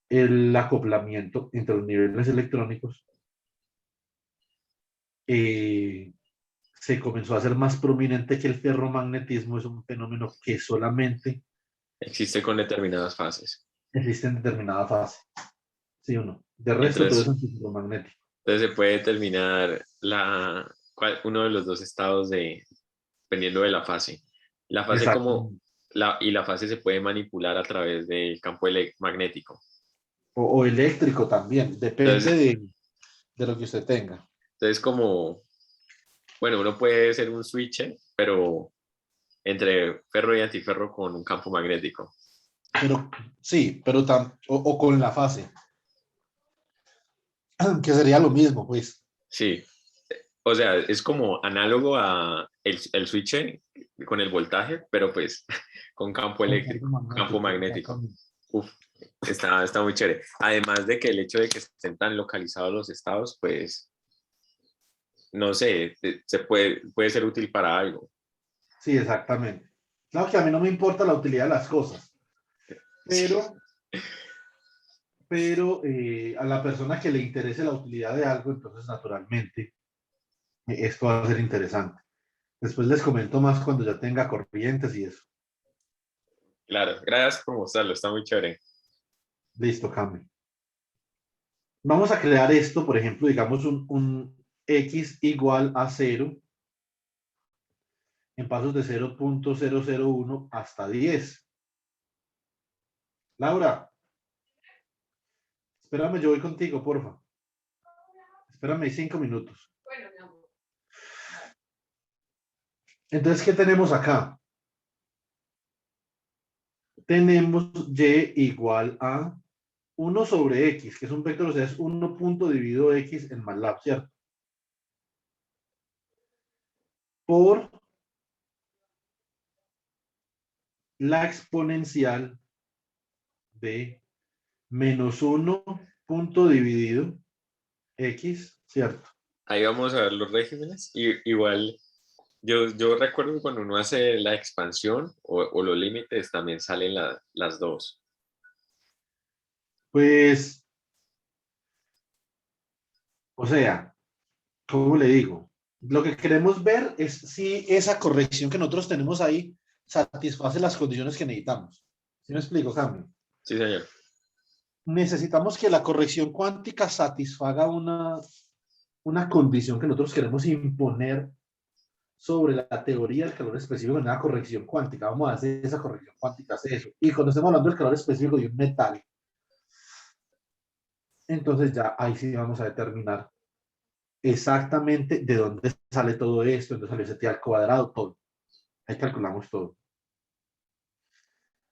el acoplamiento entre los niveles electrónicos, eh, se comenzó a hacer más prominente que el ferromagnetismo es un fenómeno que solamente existe con determinadas fases. existe en determinada fase, ¿sí o no? De resto, todo es Entonces, antiferromagnético. entonces se puede determinar uno de los dos estados dependiendo de la fase. La fase como, Exactamente. y la fase se puede manipular a través del campo magnético. O eléctrico también, depende Entonces, de lo que usted tenga. entonces como, bueno, uno puede ser un switch, pero entre ferro y antiferro con un campo magnético. Pero sí, pero o con la fase, que sería lo mismo, pues. Sí, o sea, es como análogo a el switch con el voltaje, pero pues con campo Con campo eléctrico, campo magnético, magnético. exactamente. Uf, está muy chévere. Además de que el hecho de que estén tan localizados los estados, pues, no sé, puede ser útil para algo. Sí, exactamente. Claro que a mí no me importa la utilidad de las cosas, Sí, pero a la persona que le interese la utilidad de algo, entonces naturalmente esto va a ser interesante. Después les comento más cuando ya tenga corrientes y eso. claro, gracias por mostrarlo, está muy chévere. Listo, cambio. Vamos a crear esto, por ejemplo, digamos un x igual a 0 en pasos de 0.001 hasta 10. Laura, espérame, yo voy contigo, porfa. Espérame 5 minutos. Bueno, mi amor. Entonces, ¿qué tenemos acá? Tenemos y igual a 1 sobre X, que es un vector, o sea, es 1 punto dividido X en MATLAB, ¿cierto? Por la exponencial de menos 1 punto dividido X, ¿cierto? Ahí vamos a ver los regímenes. Y, igual, yo recuerdo que cuando uno hace la expansión o los límites, también salen las dos. Pues, o sea, ¿cómo le digo? Lo que queremos ver es si esa corrección que nosotros tenemos ahí satisface las condiciones que necesitamos. ¿Sí me explico, Cami? Sí, señor. Necesitamos que la corrección cuántica satisfaga una condición que nosotros queremos imponer sobre la teoría del calor específico en una corrección cuántica. Vamos a hacer esa corrección cuántica, hace eso. Y cuando estemos hablando del calor específico de un metal, entonces ya ahí sí vamos a determinar exactamente de dónde sale todo esto, de dónde salió ese t al cuadrado, todo. Ahí calculamos todo.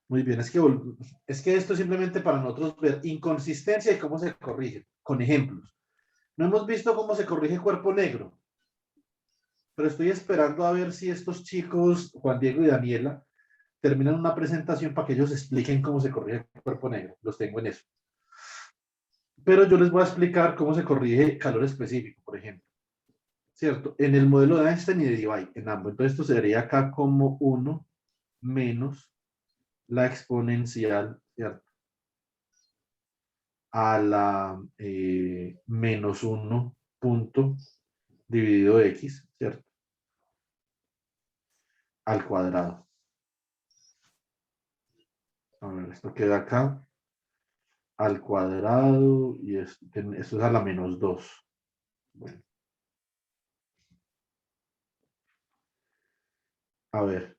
Muy bien, es que esto es simplemente para nosotros ver inconsistencia y cómo se corrige, con ejemplos. No hemos visto cómo se corrige cuerpo negro, pero estoy esperando a ver si estos chicos, Juan Diego y Daniela, terminan una presentación para que ellos expliquen cómo se corrige cuerpo negro. Los tengo en eso. Pero yo les voy a explicar cómo se corrige calor específico, por ejemplo. ¿Cierto? En el modelo de Einstein y de Debye, en ambos. Entonces esto sería acá como 1 menos la exponencial, ¿cierto? A la menos 1 punto dividido X, ¿cierto? Al cuadrado. A ver, esto queda acá al cuadrado y esto es a la menos 2. Bueno. A ver.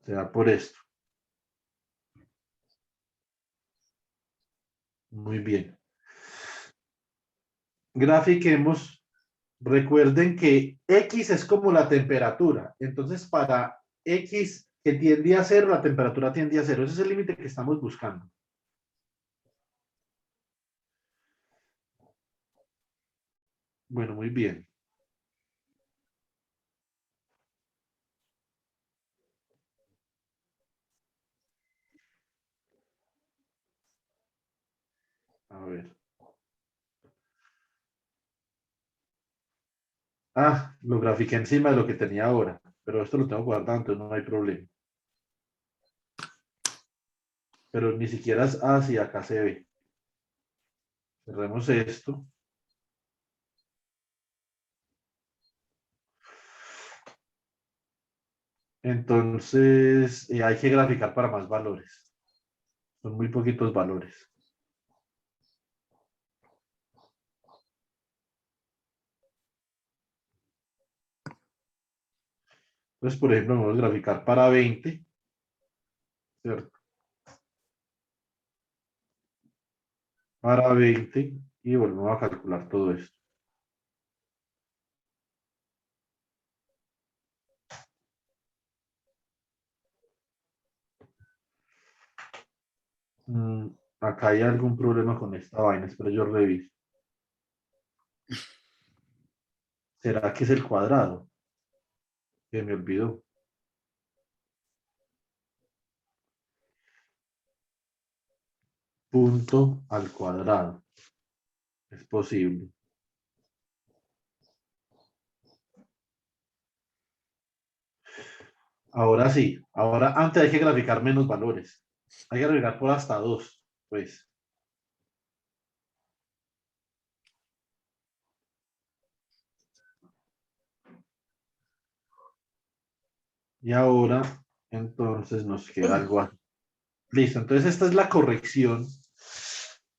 Se da por esto. Muy bien. Grafiquemos. Recuerden que X es como la temperatura. Entonces, para X que tiende a cero, la temperatura tiende a cero. Ese es el límite que estamos buscando. Bueno, muy bien. A ver. Ah, lo grafiqué encima de lo que tenía ahora. Pero esto lo tengo guardado, entonces no hay problema. Pero ni siquiera es así, acá se ve. Cerremos esto. Entonces, hay que graficar para más valores. Son muy poquitos valores. Entonces, por ejemplo, vamos a graficar para 20, ¿cierto? Para 20 y volvemos a calcular todo esto. Acá hay algún problema con esta vaina, pero yo reviso. ¿Será que es el cuadrado? Que me olvidó. Punto al cuadrado. Es posible. Ahora sí. Ahora antes hay que graficar menos valores. Hay que graficar por hasta 2, pues. Y ahora, entonces nos queda algo así. Listo, entonces esta es la corrección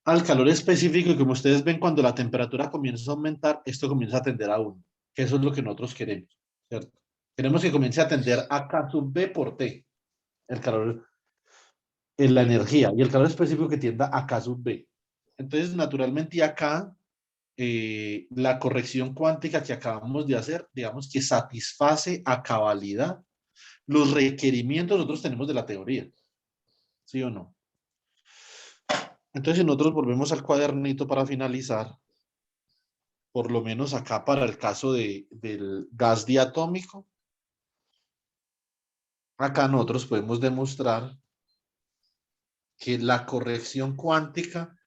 al calor específico y como ustedes ven, cuando la temperatura comienza a aumentar, esto comienza a tender a 1, que eso es lo que nosotros queremos, ¿cierto? Queremos que comience a tender a K sub B por T, el calor, en la energía, y el calor específico que tienda a K sub B. Entonces, naturalmente, y acá, la corrección cuántica que acabamos de hacer, digamos que satisface a cabalidad los requerimientos nosotros tenemos de la teoría. ¿Sí o no? Entonces, si nosotros volvemos al cuadernito para finalizar, por lo menos acá para el caso del gas diatómico, acá nosotros podemos demostrar que la corrección cuántica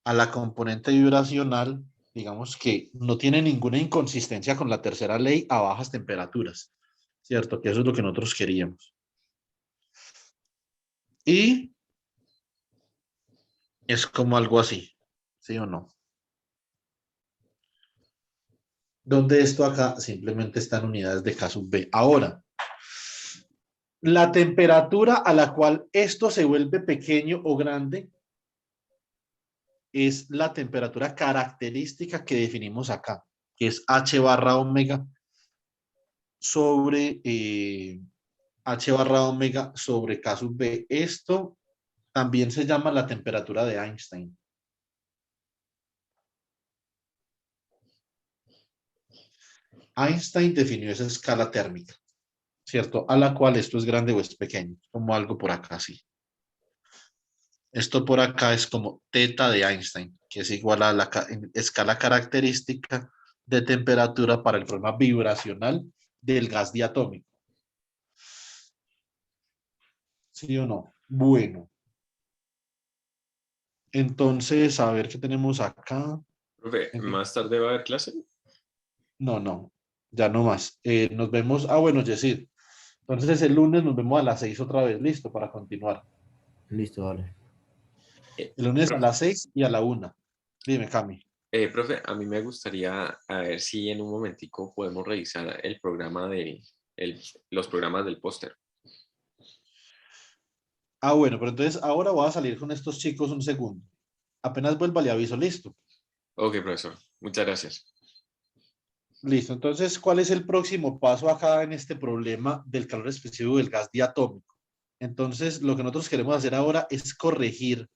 a la componente vibracional, digamos que no tiene ninguna inconsistencia con la tercera ley a bajas temperaturas, ¿cierto? Que eso es lo que nosotros queríamos. Y es como algo así, ¿sí o no? Donde esto acá simplemente está en unidades de K sub B. Ahora, la temperatura a la cual esto se vuelve pequeño o grande es la temperatura característica que definimos acá, que es H barra omega sobre H barra omega sobre K sub B. Esto también se llama la temperatura de Einstein. Einstein definió esa escala térmica, ¿cierto? A la cual esto es grande o es pequeño, como algo por acá, sí. Esto por acá es como teta de Einstein, que es igual a la escala característica de temperatura para el problema vibracional del gas diatómico. ¿Sí o no? Bueno. Entonces, a ver qué tenemos acá. Profe, ¿más tarde va a haber clase? No, ya no más. Nos vemos. Ah, bueno, Yesid. Entonces el lunes nos vemos a las 6 otra vez. Listo para continuar. Listo, dale. El lunes a Profe, las 6 y a la 1. Dime, Cami. profe, a mí me gustaría a ver si en un momentico podemos revisar el programa los programas del póster. Ah, bueno, pero entonces ahora voy a salir con estos chicos un segundo. Apenas vuelva, le aviso. Listo. Ok, profesor. Muchas gracias. Listo. Entonces, ¿cuál es el próximo paso acá en este problema del calor expresivo del gas diatómico? Entonces, lo que nosotros queremos hacer ahora es corregir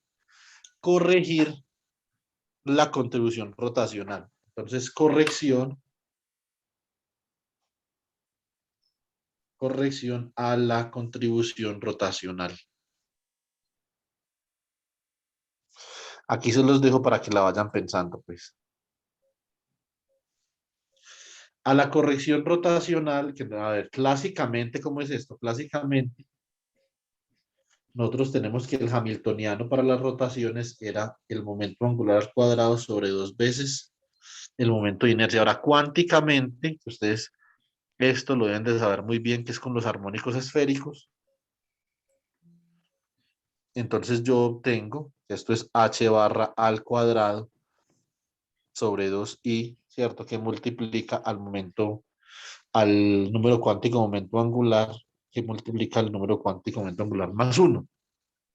la contribución rotacional. Entonces, corrección a la contribución rotacional. Aquí se los dejo para que la vayan pensando, pues. A la corrección rotacional, que a ver, clásicamente, ¿cómo es esto? Clásicamente, nosotros tenemos que el hamiltoniano para las rotaciones era el momento angular al cuadrado sobre 2 veces el momento de inercia. Ahora, cuánticamente, ustedes esto lo deben de saber muy bien, que es con los armónicos esféricos. Entonces yo obtengo, esto es h barra al cuadrado sobre 2i, ¿cierto? Que multiplica al número cuántico momento angular, que multiplica el número cuántico momento angular más 1,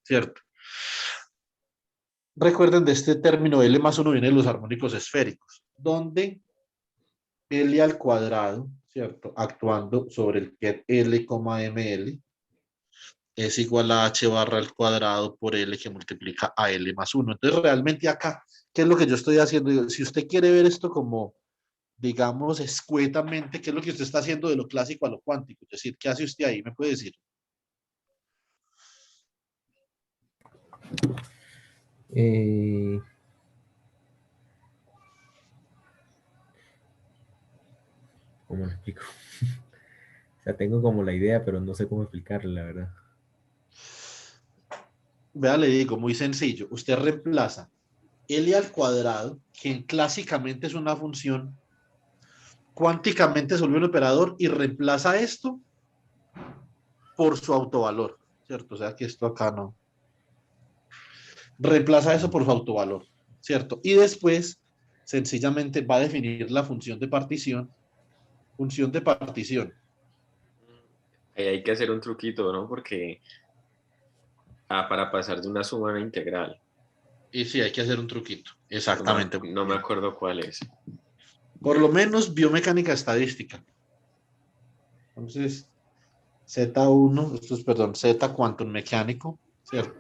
¿cierto? Recuerden de este término L más 1 viene de los armónicos esféricos, donde L al cuadrado, ¿cierto? Actuando sobre el ket L, ml, es igual a h barra al cuadrado por L que multiplica a L más 1. Entonces, realmente acá, ¿qué es lo que yo estoy haciendo? Si usted quiere ver esto como, digamos, escuetamente, ¿qué es lo que usted está haciendo de lo clásico a lo cuántico? Es decir, ¿qué hace usted ahí? ¿Me puede decir? ¿Cómo lo explico? O sea, tengo como la idea, pero no sé cómo explicarla, la verdad. Vea, le digo, muy sencillo. Usted reemplaza L al cuadrado, que clásicamente es una función, cuánticamente se vuelve un operador y reemplaza esto por su autovalor, ¿cierto? O sea que esto acá no. Reemplaza eso por su autovalor, ¿cierto? Y después, sencillamente, va a definir la función de partición. Función de partición. Ahí hay que hacer un truquito, ¿no? Porque para pasar de una suma a una integral. Y sí, hay que hacer un truquito. Exactamente. No me acuerdo cuál es. Por lo menos biomecánica estadística. Entonces, Z1, esto es, perdón, Z quantum mecánico, ¿cierto?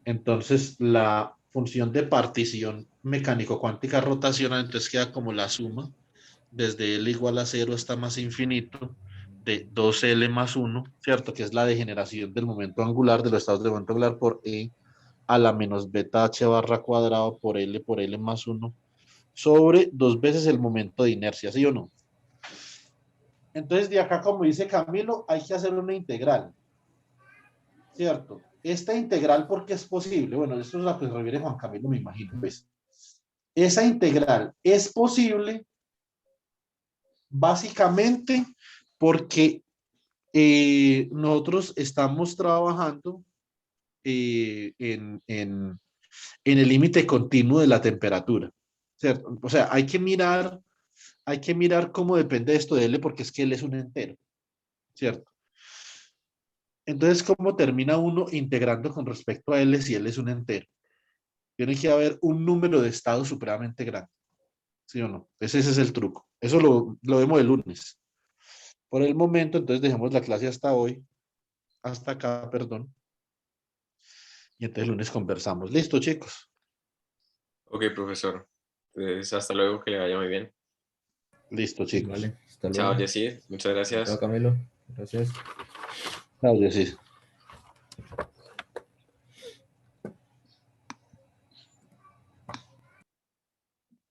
Entonces, la función de partición mecánico-cuántica rotacional, entonces queda como la suma, desde L igual a 0 hasta más infinito, de 2L más 1, ¿cierto? Que es la degeneración del momento angular, de los estados de momento angular por E a la menos beta h barra cuadrado por L más 1 sobre 2 veces el momento de inercia, ¿sí o no? Entonces, de acá, como dice Camilo, hay que hacer una integral, ¿cierto? Esta integral, ¿por qué es posible? Bueno, esto es lo que refiere Juan Camilo, me imagino, pues. Esa integral es posible básicamente porque nosotros estamos trabajando en el límite continuo de la temperatura, ¿cierto? O sea, hay que mirar cómo depende esto de L, porque es que L es un entero, ¿cierto? Entonces, ¿cómo termina uno integrando con respecto a L si L es un entero? Tiene que haber un número de estados supremamente grande, ¿sí o no? Ese es el truco. Eso lo vemos el lunes. Por el momento, entonces dejemos la clase hasta hoy, hasta acá, perdón. Y entonces el lunes conversamos. Listo, chicos. Ok, profesor. Entonces, hasta luego, que le vaya muy bien. Listo, chicos. Vale, hasta Chao, luego. Jessy. Muchas Chao, gracias. Camilo. Gracias. Claudia, sí.